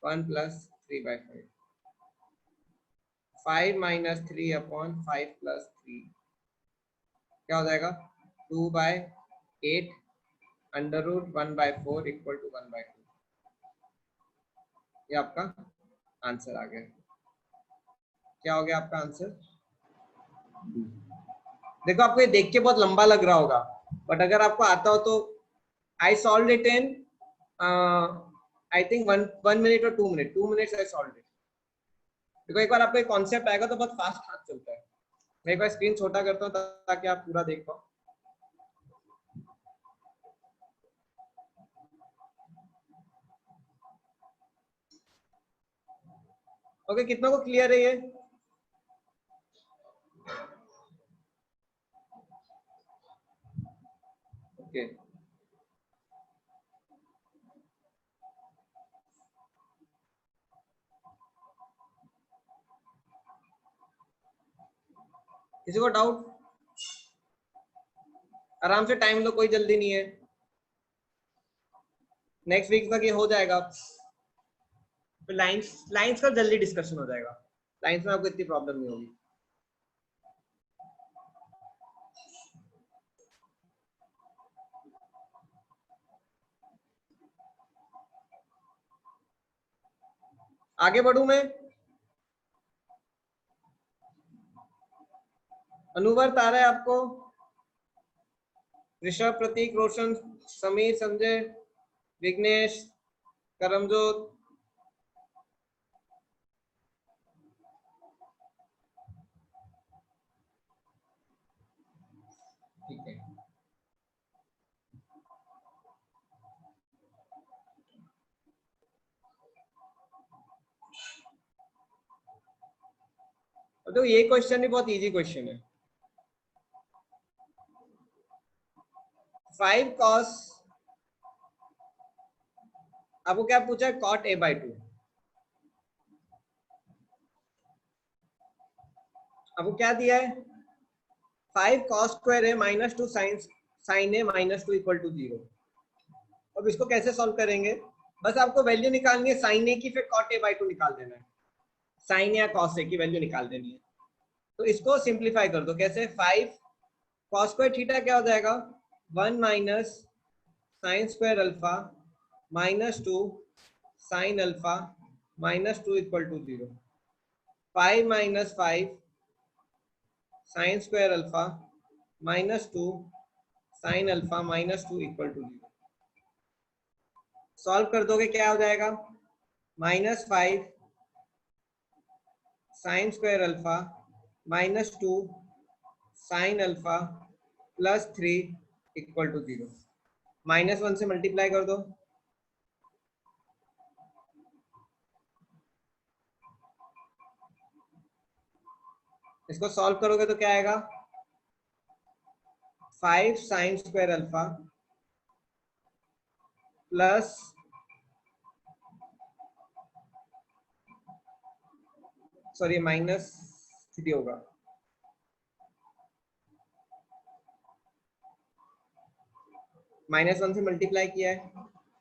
1 plus 3/5। 5 minus 3 upon 5 plus 3 क्या हो जाएगा 2/8 √1/4 इक्वल टू 1/2। ये आपका आंसर आ गया। क्या हो गया आपका आंसर? देखो आपको ये देख के बहुत लंबा लग रहा होगा, बट अगर आपको आता हो तो I solve it in I think 1 minute और 2 minute, 2 minutes I solve it. देखो एक बार आपको एक कॉन्सेप्ट आएगा तो बहुत फास्ट हाथ चलता है। मैं एक बार स्क्रीन छोटा करता हूँ ताकि आप पूरा देख पाओ। ओके, कितना को क्लियर है ये? ओके, किसी को डाउट? आराम से टाइम लो, कोई जल्दी नहीं है। नेक्स्ट वीक तक ये हो जाएगा। तो लाइंस का जल्दी डिस्कशन हो जाएगा। लाइंस में आपको इतनी प्रॉब्लम नहीं होगी। आगे बढ़ू मैं? अनुवर्त आ रहा है आपको? ऋषभ, प्रतीक, रोशन, समीर, संजय, विघ्नेश, करमजोत, ठीक है। तो ये क्वेश्चन भी बहुत इजी क्वेश्चन है। 5 cos, आपको क्या पूछा है cot a/2। आपको क्या दिया है 5 cos स्क्वायर है -2 sin sine A minus 2 equal to 0। अब इसको कैसे सॉल्व करेंगे? बस आपको वैल्यू निकालनी है साइन ए की, फिर कॉट ए बाई 2 निकाल देना है। साइन या कॉस ए की वैल्यू निकाल देनी है। तो इसको सिंप्लीफाई कर दो। कैसे? 5 कॉस स्क्वायर थीटा क्या हो जाएगा? 1 minus sine square alpha minus 2 sine alpha minus 2 equal to 0। 5 minus 5 sine square alpha minus 2 sine alpha minus 2 equal to 0। Solve कर दोगे क्या हो जाएगा? Minus 5 sine square alpha minus 2 sine alpha plus 3 equal to 0। -1 से multiply कर दो। इसको solve करोगे तो क्या आएगा? 5 sine square alpha plus sorry -3 होगा। -1 से मल्टीप्लाई किया है।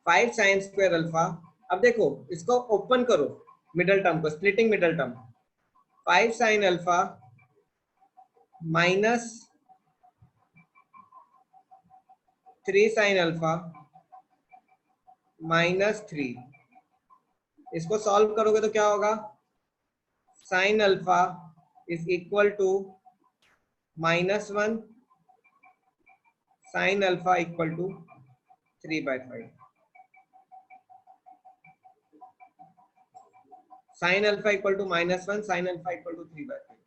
5 साइन स्क्वायर अल्फा। अब देखो इसको ओपन करो, मिडल टर्म को, splitting middle term. 5 sine alpha minus 3 sine alpha -3। इसको सॉल्व करोगे तो क्या होगा? Sine alpha is equal to -1 sine alpha equal to 3/5। Sine alpha equal to -1 sine alpha equal to 3/5।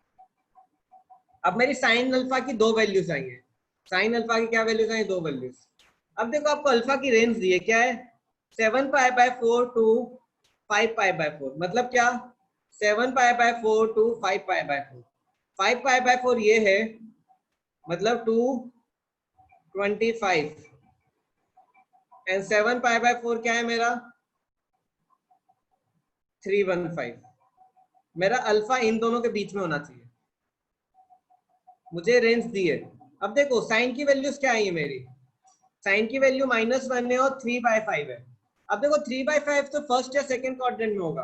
अब मेरी साइन अल्फा की दो वैल्यूज आई है। साइन अल्फा की क्या वैल्यूज आई? दो वैल्यूज। अब देखो आपको अल्फा की रेंज दी है, क्या है? 7π/4 टू 5π/4। मतलब क्या? 7π/4 टू 5π/4। 5π/4 ये है, मतलब 225 एंड 7π/4 क्या है मेरा? 315। मेरा अल्फा इन दोनों के बीच में होना चाहिए। मुझे रेंज दी है। अब देखो साइन की वैल्यूज क्या आई है मेरी? साइन की वैल्यू -1 है और 3/5 है। अब देखो 3/5 तो फर्स्ट या सेकंड क्वाड्रेंट में होगा।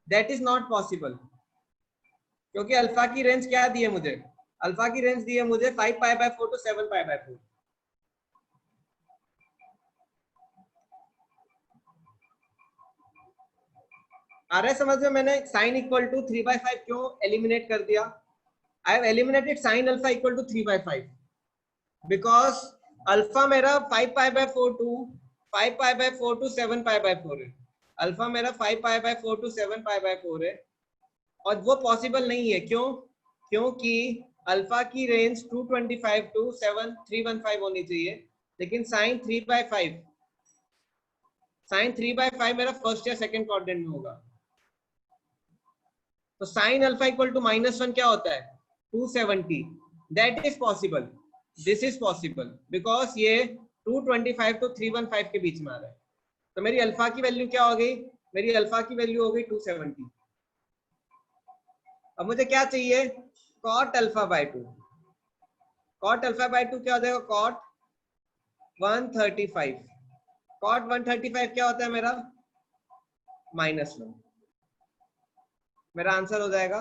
दैट इज नॉट पॉसिबल, क्योंकि अल्फा की रेंज क्या दी है मुझे? अल्फा की रेंज दी है मुझे 5π/4 टू 7π/4। आ रहा है समझ में? मैंने साइन इक्वल टू 3/5 क्यों एलिमिनेट कर दिया? I have eliminated sine alpha equal to 3/5 because alpha मेरा 5π/4 टू 5π/4 टू 7π/4 है। अल्फा मेरा 5π/4 टू 7π/4 है और वो पॉसिबल नहीं है। क्यों? क्योंकि अल्फा की रेंज 225 टू 315 होनी चाहिए, लेकिन साइन 3/5 मेरा फर्स्ट या सेकंड क्वाड्रेंट में होगा। तो साइन अल्फा इक्वल टू -1 क्या होता है? 270। That is possible, this is possible because ये 225 टू 315 के बीच में आ रहा है। तो मेरी अल्फा की वैल्यू क्या हो गई? मेरी अल्फा की वैल्यू हो गई 270। अब मुझे क्या चाहिए? Cot alpha by 2। Cot alpha by 2 क्या हो जाएगा? कॉट 135। कॉट 135 क्या होता है मेरा? -1। मेरा आंसर हो जाएगा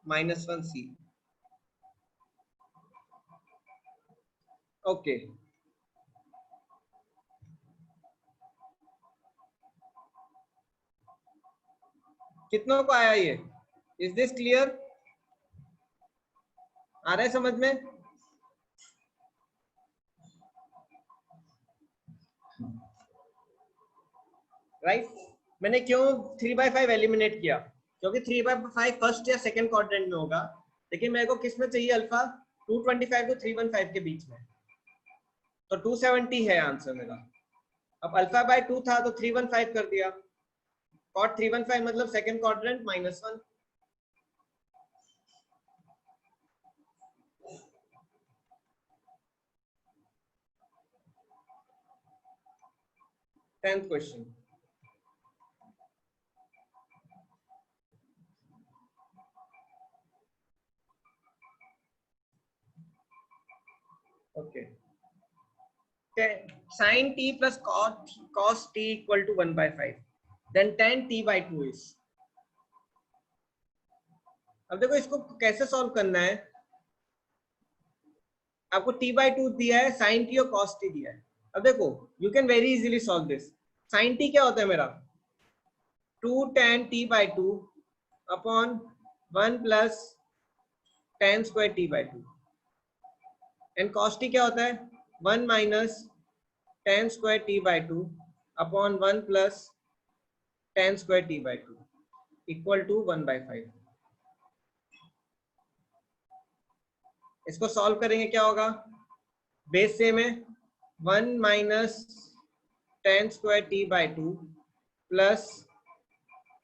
-1C। ओके, कितनों को आया ये? Is this clear? आ रहा है समझ में? राइट मैंने क्यों 3/5 एलिमिनेट किया? क्योंकि 3/5 फर्स्ट या सेकंड क्वाड्रेंट में होगा, लेकिन मेरे को किस में चाहिए? अल्फा 225 टू 315 के बीच में। तो 270 है आंसर मेरा। अब अल्फा बाय 2 था तो 315 कर दिया। कॉट 315 मतलब second quadrant -1। 10th question. Okay sin t plus cos t equal to 1/5, then tan t by 2 is. अब देखो इसको कैसे सॉल्व करना है. आपको t by 2 दिया है, sin t और cos t दिया है. अब देखो you can very easily solve this. sin t क्या होता है मेरा 2 tan t by 2 upon 1 plus tan square t by 2. And cos t क्या होता है 1 minus tan square t by 2 upon 1 plus tan square t by 2 equal to 1/5. इसको solve करेंगे क्या होगा. बेस सेम है 1 minus tan square t by 2 plus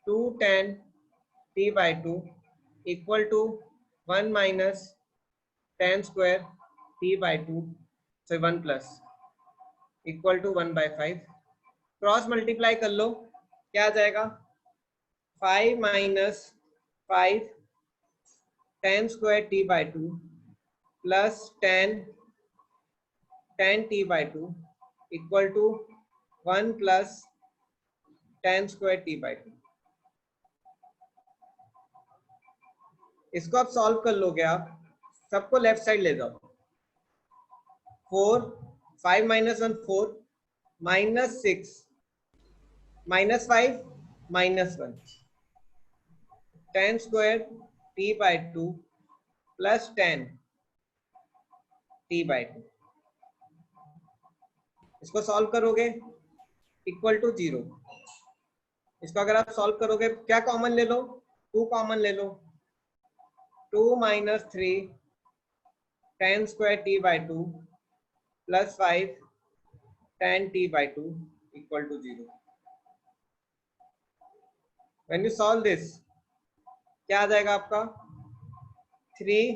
2 tan t by 2 equal to 1 minus tan square t by 2 से 1 plus equal to 1/5. Cross multiply कर लो क्या आ जाएगा 5 minus 5 tan square t by 2 plus tan t by 2 equal to 1 plus tan square t by 2. इसको आप solve कर लोगे. आप सबको लेफ्ट साइड ले जाओ. 4 5 minus 1 4 minus 6 minus 5 minus 1 tan square t by 2 plus tan t by 2. इसको solve करोगे इक्वल टू 0. इसको अगर आप सॉल्व करोगे क्या कॉमन ले लो 2 कॉमन ले लो. 2 minus 3 tan square t by 2 plus 5 tan t by 2 equal to 0. When you solve this क्या आ जाएगा आपका 3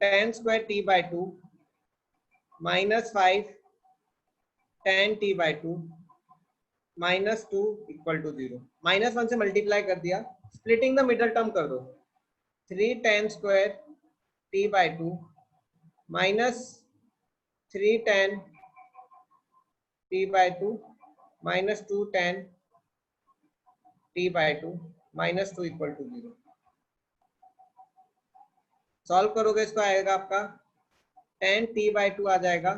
tan square t by 2 minus 5 tan t by 2 minus 2 equal to 0. Minus 1 से मल्टीप्लाई कर दिया. स्प्लिटिंग द मिडल टर्म कर दो 3 tan square t by 2 minus 3 tan t by 2 minus 2 tan t by 2 minus 2 equal to 0. Solve करोगे इसको आएगा आपका tan t by 2 आ जाएगा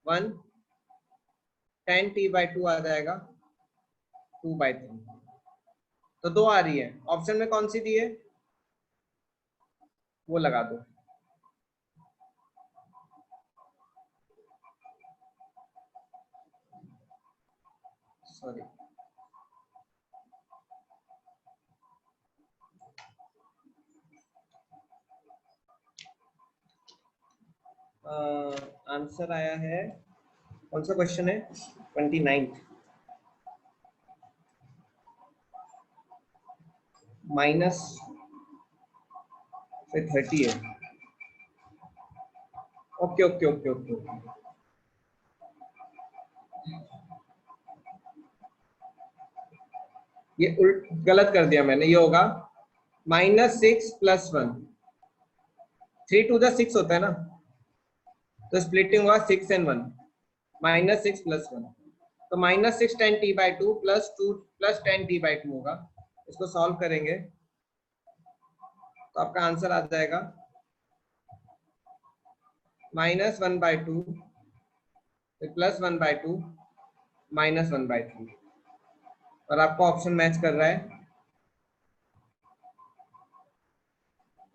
1 tan t by 2 आ जाएगा 2/3. तो 2 आ रही है. ऑप्शन में कौन सी दी है वो लगा दो. सॉरी आंसर आया है. कौन सा क्वेश्चन है 29 माइनस से 30 है. ओके ओके ओके ओके ये गलत कर दिया मैंने. ये होगा -6 + 1. 3 to the 6 होता है ना तो स्प्लिटिंग हुआ 6 and 1 -6 + 1. तो -6 tan t by 2 plus 2 plus tan t by 2 होगा. इसको सॉल्व करेंगे तो आपका आंसर आ जाएगा -1/2 प्लस 1/2 -1/3. और आपको ऑप्शन मैच कर रहा है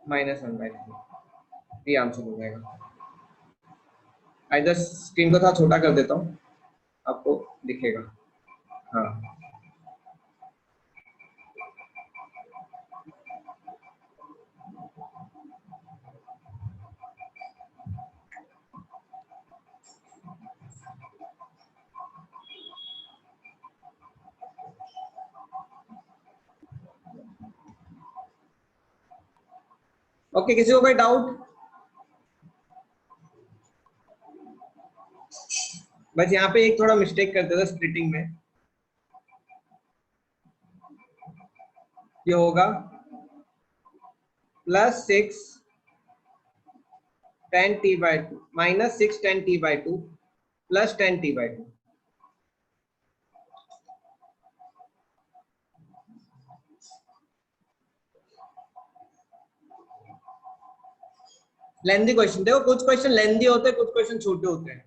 -1/3. ये आंसर हो जाएगा. इधर स्क्रीन को थोड़ा छोटा कर देता हूँ आपको दिखेगा. हाँ ओके. किसी को कोई डाउट. बस यहाँ पे एक थोड़ा मिस्टेक करते थे स्प्लिटिंग में. ये होगा +6 tan t by 2 -6 tan t by 2 plus 10t/2। Lengthy question, देखो कुछ क्वेश्चन लेंदी होते हैं, कुछ क्वेश्चन छोटे होते हैं।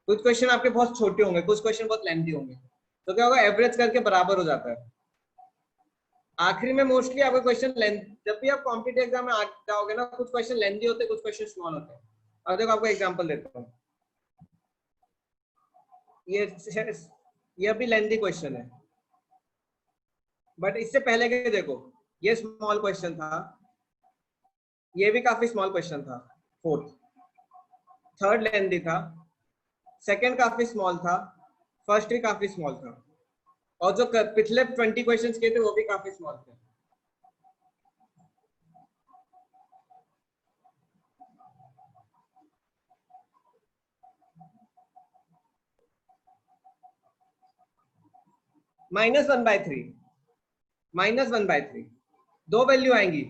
कुछ क्वेश्चन आपके बहुत छोटे होंगे, कुछ क्वेश्चन बहुत लेंदी होंगे, तो क्या होगा, एवरेज करके बराबर हो जाता है। आखिरी में मोस्टली आपका क्वेश्चन लेंथ, जब भी आप कॉम्पिटिटिव एग्जाम में आ जाओगे ना, कुछ क्वेश्चन लेंदी होते हैं, कुछ क्वेश्चन स्मॉल होते हैं। और देखो आपको एग्जांपल देता हूँ, ये भी लेंदी क्वेश्चन है, बट इससे पहले के देखो, ये स्मॉल क्वेश्चन था, ये भी काफी स्मॉल क्वेश्चन था, फोर्थ। थर्ड लेंदी था, सेकंड काफी स्मॉल था, फर्स्ट भी काफी स्मॉल था, और जो पिछले 20 क्वेश्चंस किए थे वो भी काफी स्मॉल थे। -1/3, -1/3, दो वैल्यू आएंगी,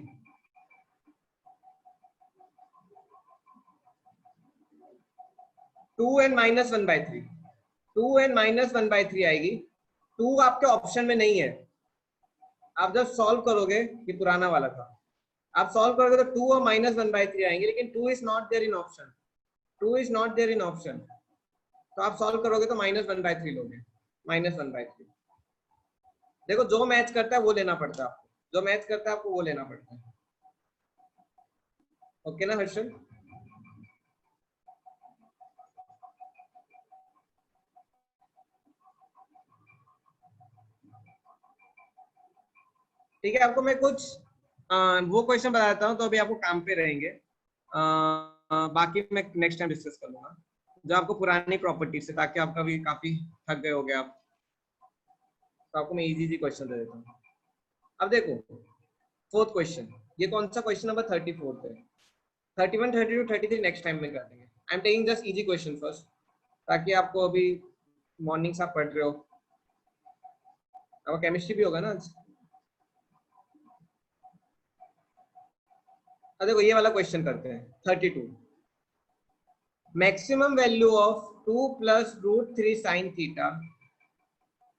2 एंड -1/3, 2 एंड -1/3 आएगी। 2 आपके ऑप्शन में नहीं है, आप जब सॉल्व करोगे, ये पुराना वाला था, आप सॉल्व करोगे तो 2 और -1/3 आएंगे, लेकिन 2 is not there in option, 2 is not there in option, तो आप सॉल्व करोगे तो -1/3 लोगे, -1/3। देखो जो मैच करता है वो लेना पड़ता है आपको, जो मैच करता है आपको वो लेना पड़ता है। ओके ना हर्षल? ठीक है, आपको मैं कुछ वो क्वेश्चन बताता हूँ, तो अभी आपको काम पे रहेंगे, बाकी मैं नेक्स्ट टाइम डिस्कस कर लूंगा, जो आपको पुरानी प्रॉपर्टी से, ताकि आपका भी काफी थक गए होगे आप, तो आपको मैं इजी क्वेश्चन दे देता हूँ। अब देखो फोर्थ क्वेश्चन, ये कौन सा क्वेश्चन नंबर 34 है, 31, 32, 33 नेक्स्ट टाइम में कर देंगे। I am taking just easy question first, ताकि आपको अभी मॉर्निंग से आप पढ़ रहे हो, आपका केमिस्ट्री भी होगा ना आज। अब देखो ये वाला क्वेश्चन करते हैं, 32, maximum value of 2 + √3 sin theta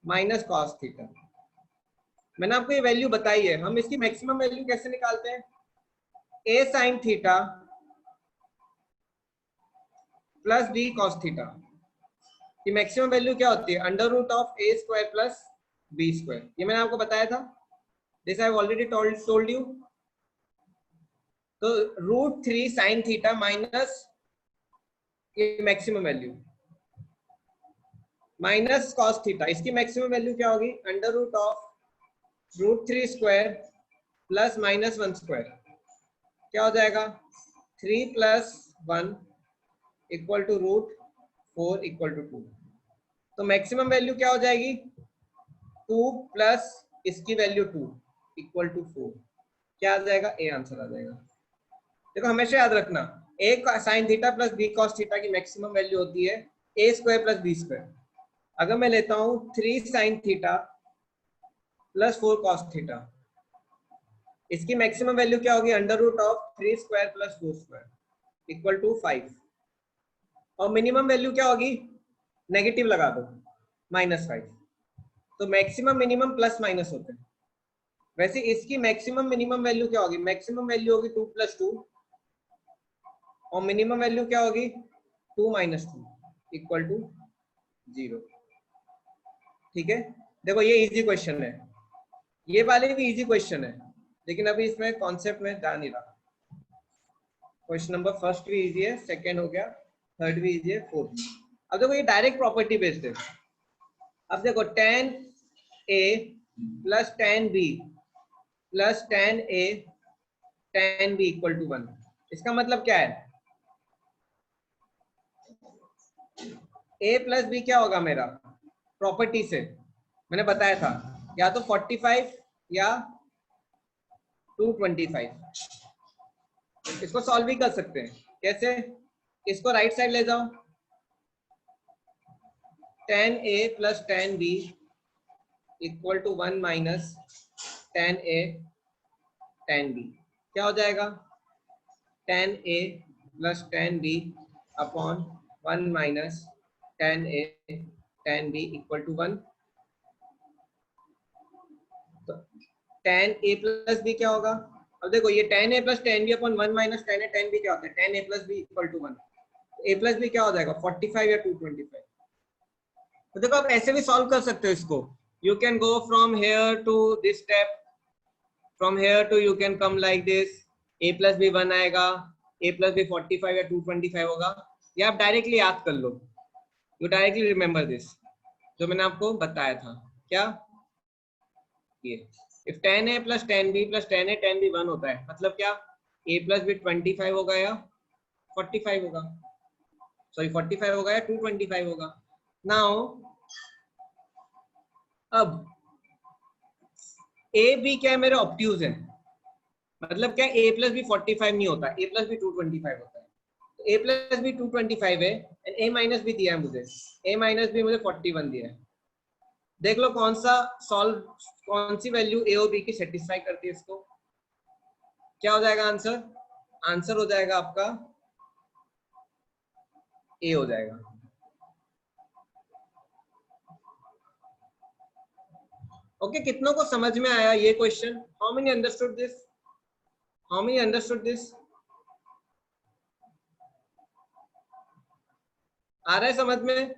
minus cos theta. मैंने आपको ये वैल्यू बताई है, हम इसकी मैक्सिमम वैल्यू कैसे निकालते हैं, a sin theta plus b cos theta की मैक्सिमम वैल्यू क्या होती है, √a² प्लस b²। ये मैंने आपको बताया था, this I have already told you. तो √3 sin थीटा माइनस ये maximum value minus cos theta, इसकी मैक्सिमम वैल्यू क्या होगी, √√3² प्लस -1², क्या हो जाएगा, 3 + 1 इक्वल टू √4 इक्वल टू 2। तो मैक्सिमम वैल्यू क्या हो जाएगी, 2 प्लस इसकी वैल्यू 2 इक्वल टू 4, क्या आ जाएगा, ए आंसर आ जाएगा। देखो हमेशा याद रखना, a sin theta plus b cos theta की मैक्सिमम वैल्यू होती है a² प्लस b²। अगर मैं लेता हूँ 3 sin theta plus 4 cos theta, इसकी मैक्सिमम वैल्यू क्या होगी, √3² प्लस 4² इक्वल टू 5, और मिनिमम वैल्यू क्या होगी, नेगेटिव लगा दो, -5। तो मैक्सिमम मिनिमम प्लस माइनस होते हैं, वैसे इसकी मैक्सिमम मिनिमम वैल्यू क्या होगी, मैक्सिमम वैल्यू होगी 2 + 2, और मिनिमम वैल्यू क्या होगी, 2 - 2 इक्वल टू 0। ठीक है, देखो ये इजी क्वेश्चन है, ये वाले भी इजी क्वेश्चन है, लेकिन अभी इसमें कॉन्सेप्ट में जा नहीं रहा। क्वेश्चन नंबर फर्स्ट भी इजी है, सेकंड हो गया, थर्ड भी इजी है, फोर्थ। अब देखो ये डायरेक्ट प्रॉपर्टी बेस्ड है। अब देखो tan A plus tan B plus tan A tan B equal to 1, इसका मतलब क्या है, A प्लस B क्या होगा मेरा, प्रॉपर्टी से मैंने बताया था, या तो 45 या 225। इसको सॉल्व भी कर सकते हैं, कैसे, इसको राइट साइड ले जाओ, tan A plus tan B equal to 1 minus tan A tan B, क्या हो जाएगा, tan A plus tan B upon 1 minus tan A tan B equal to 1। तो tan A प्लस बी क्या होगा? अब देखो ये tan A plus tan B upon 1 minus tan A tan B क्या होता है? tan A plus B equal to 1। A plus B क्या हो जाएगा? 45 या 225। तो देखो आप ऐसे भी सॉल्व कर सकते हो इसको। You can go from here to this step, from here to you can come like this. A plus B 1 आएगा, A प्लस बी 45 या 225 होगा। या आप डायरेक्टली याद कर लो, यू डायरेक्टली रिमेम्बर दिस, जो मैंने आपको बताया था। क्या ये if tan A plus tan B plus tan A tan B 1 होता है, मतलब क्या A प्लस बी 25 होगा या 45 होगा, सॉरी 45 होगा या 225 होगा। नाउ अब ए बी क्या है, मेरे ऑब्ट्यूज है, मतलब क्या ए प्लस बी 45 नहीं होता, ए प्लस बी 225 होता है। तो ए प्लस बी 225 है एंड ए माइनस बी दिया है मुझे, ए माइनस बी मुझे 41 दिया है। देख लो कौन सा सॉल्व, कौन सी वैल्यू ए और बी की सेटिस्फाई करती है इसको। क्या हो जाएगा आंसर? आंसर हो जाएगा आपका ए हो जाएगा। ओके कितनों को समझ में आया ये question? How many understood this? How many understood this? आ रहा है समझ में?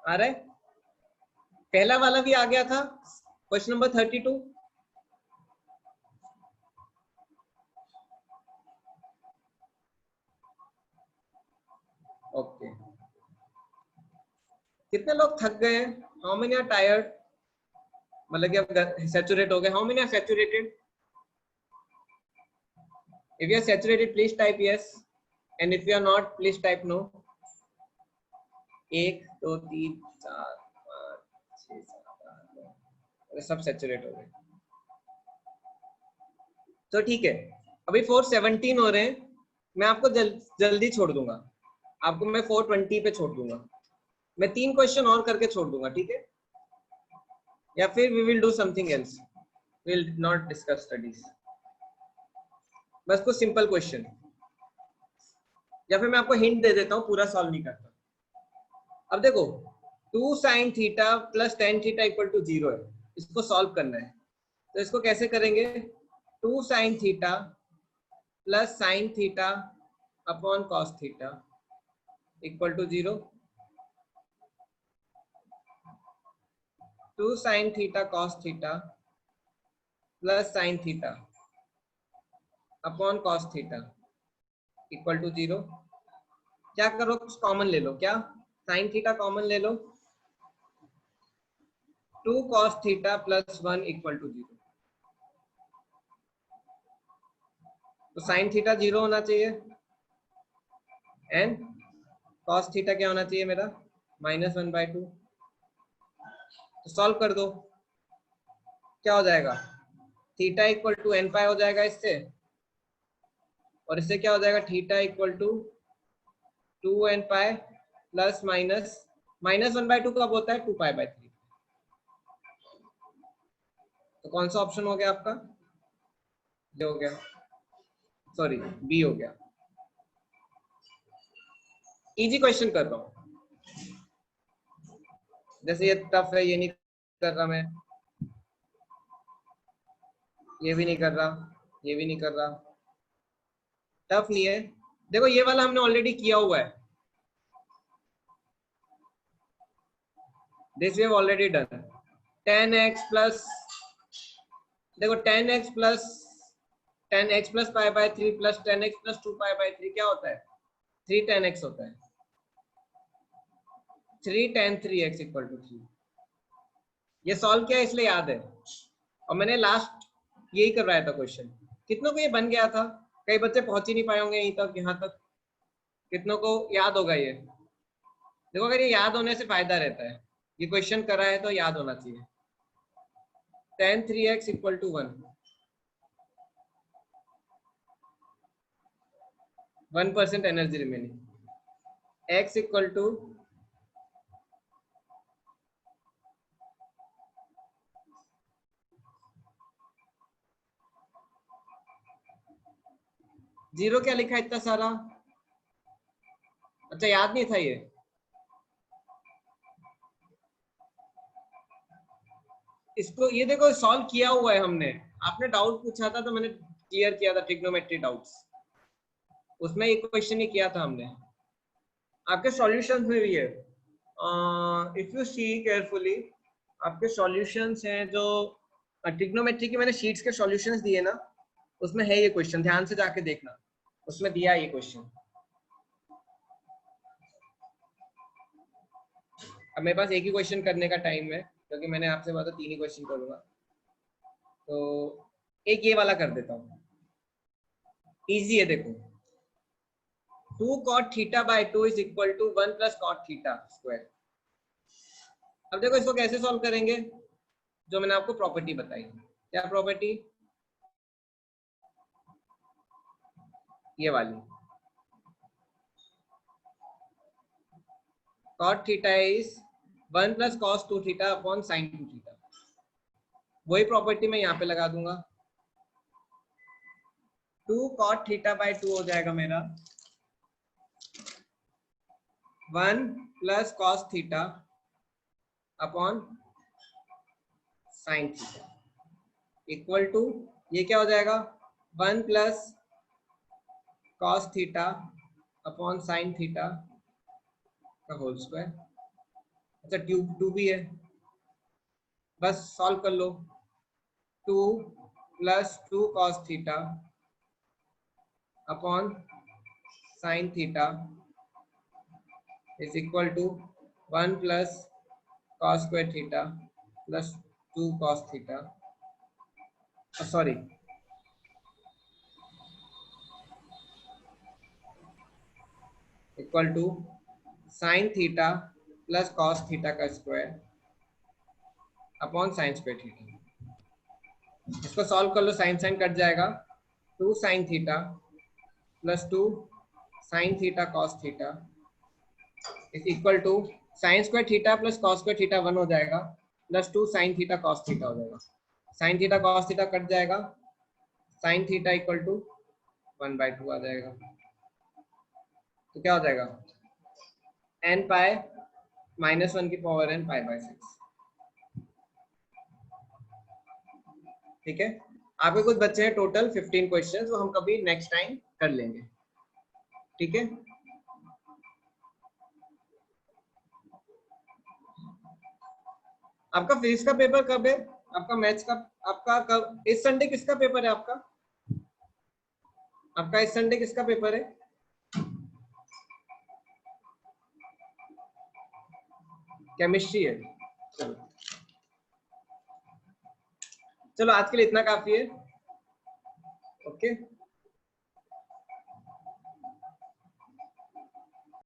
आ रहा है? पहला वाला भी आ गया था, क्वेश्चन नंबर 32। ओके कितने लोग थक गए? How many are tired? मतलब कि अब सैचुरेट हो गए। How many are saturated? If you are saturated please type yes, and if you are not please type no. 1 2 3 4 5 6 7 8 9 सब सैचुरेट हो गए। तो ठीक है, अभी 417 हो रहे हैं, मैं आपको जल्दी छोड़ दूंगा, आपको मैं 420 पे छोड़ दूंगा। मैं 3 क्वेश्चन और करके छोड़ दूंगा, ठीक है? या फिर we will do something else, we will not discuss studies, बस कुछ सिंपल क्वेश्चन। या फिर मैं आपको हिंट दे देता हूँ, पूरा सॉल्व नहीं करता। अब देखो 2 sin theta plus tan theta equal to 0 है, इसको सॉल्व करना है। तो इसको कैसे करेंगे? 2 sin theta plus sin theta upon cos theta equal to 0। 2 sin theta cos theta plus sin theta upon cos theta equal to 0। क्या करो, कुछ कॉमन ले लो। क्या? sin थीटा कॉमन ले लो, 2 cos theta plus 1 equal to 0। तो sin theta 0 होना चाहिए एंड cos थीटा क्या होना चाहिए मेरा? -1/2। तो सॉल्व कर दो, क्या हो जाएगा? Theta equal to n pi हो जाएगा इससे, और इससे क्या हो जाएगा? Theta equal to 2n pi plus minus -1/2 कब होता है? 2π/3। तो कौन सा ऑप्शन हो गया आपका? ये हो गया, सॉरी बी हो गया। इजी क्वेश्चन कर रहा हूं, जैसे ये टफ है, ये नहीं कर रहा मैं, ये भी नहीं कर रहा, ये भी नहीं कर रहा, टफ नहीं है। देखो ये वाला हमने ऑलरेडी किया हुआ है, this we have already done. 10x plus, देखो 10x plus 10x plus π/3 plus 10x plus 2π/3 क्या होता है? 3 10x होता है, 3 tan 3x इक्वल टू 3। ये सॉल्व किया इसलिए याद है, और मैंने लास्ट यही करवाया था क्वेश्चन। कितनों को ये बन गया था? कई बच्चे पहुंच ही नहीं पाए होंगे यहीं तक, यहाँ तक। कितनों को याद होगा ये? देखो अगर ये याद होने से फायदा रहता है, ये क्वेश्चन करा है तो याद होना चाहिए। tan 3x equal to 1, 1% energy remaining, x equal to zero क्या लिखा इतना सारा? अच्छा याद नहीं था ये। इसको ये देखो सॉल्व किया हुआ है हमने, आपने डाउट पूछा था तो मैंने क्लियर किया था ट्रिग्नोमेट्री डाउट्स, उसमें एक क्वेश्चन ही किया था हमने, आपके सॉल्यूशंस में भी है। इफ यू सी केयरफुली आपके सॉल्यूशंस हैं जो ट्रिग्नोमेट्री की मैंने शीट्स के सॉल्यूशंस दिए ना, उसमें है ये क्वेश्चन, ध्यान से जाके देखना, उसमें दिया ये क्वेश्चन। अब मेरे पास एक ही क्वेश्चन करने का टाइम है क्योंकि मैंने आपसे बोला था 3 ही क्वेश्चन करूंगा, तो एक ये वाला कर देता हूँ, इजी है देखो। 2 cot theta by 2 is equal to 1 plus cot theta square. अब देखो इसको कैसे सॉल्व करेंगे, जो मैंने आपको प्रॉपर्टी बताई। क्या प्रॉपर्टी? ये वाली, cot theta is 1 plus cos 2 theta upon sign 2 theta. वही प्रॉपर्टी मैं यहाँ पे लगा दूंगा। 2 cot थीटा बाय 2 हो जाएगा मेरा 1 plus cos theta upon sine theta equal to, ये क्या हो जाएगा 1 plus cos theta upon sine theta का होल स्क्वायर। अच्छा ट्यूब 2 भी है, बस सॉल्व कर लो। 2 plus 2 cos theta upon sine theta is equal to 1 plus cos square theta plus 2 cos theta, sorry equal to sine theta plus cos theta का square upon sine square theta. इसको solve कर लो, sine sine cut जाएगा, 2 sine theta plus 2 sine theta cos theta is equal to sine square theta plus cos square theta 1 हो जाएगा plus 2 sine theta cos theta हो जाएगा। Sine theta cos theta cut जाएगा, sine theta equal to 1/2 आ जाएगा। तो क्या हो जाएगा n पाई -1 की पावर n पाई/6। ठीक है, आपके कुछ बच्चे हैं टोटल 15 क्वेश्चंस, वो हम कभी नेक्स्ट टाइम कर लेंगे। ठीक है, आपका फिजिक्स का पेपर कब है? आपका मैथ्स का आपका कब? इस संडे किसका पेपर है आपका? आपका इस संडे किसका पेपर है? केमिस्ट्री है। चलो चलो आज के लिए इतना काफी है। ओके।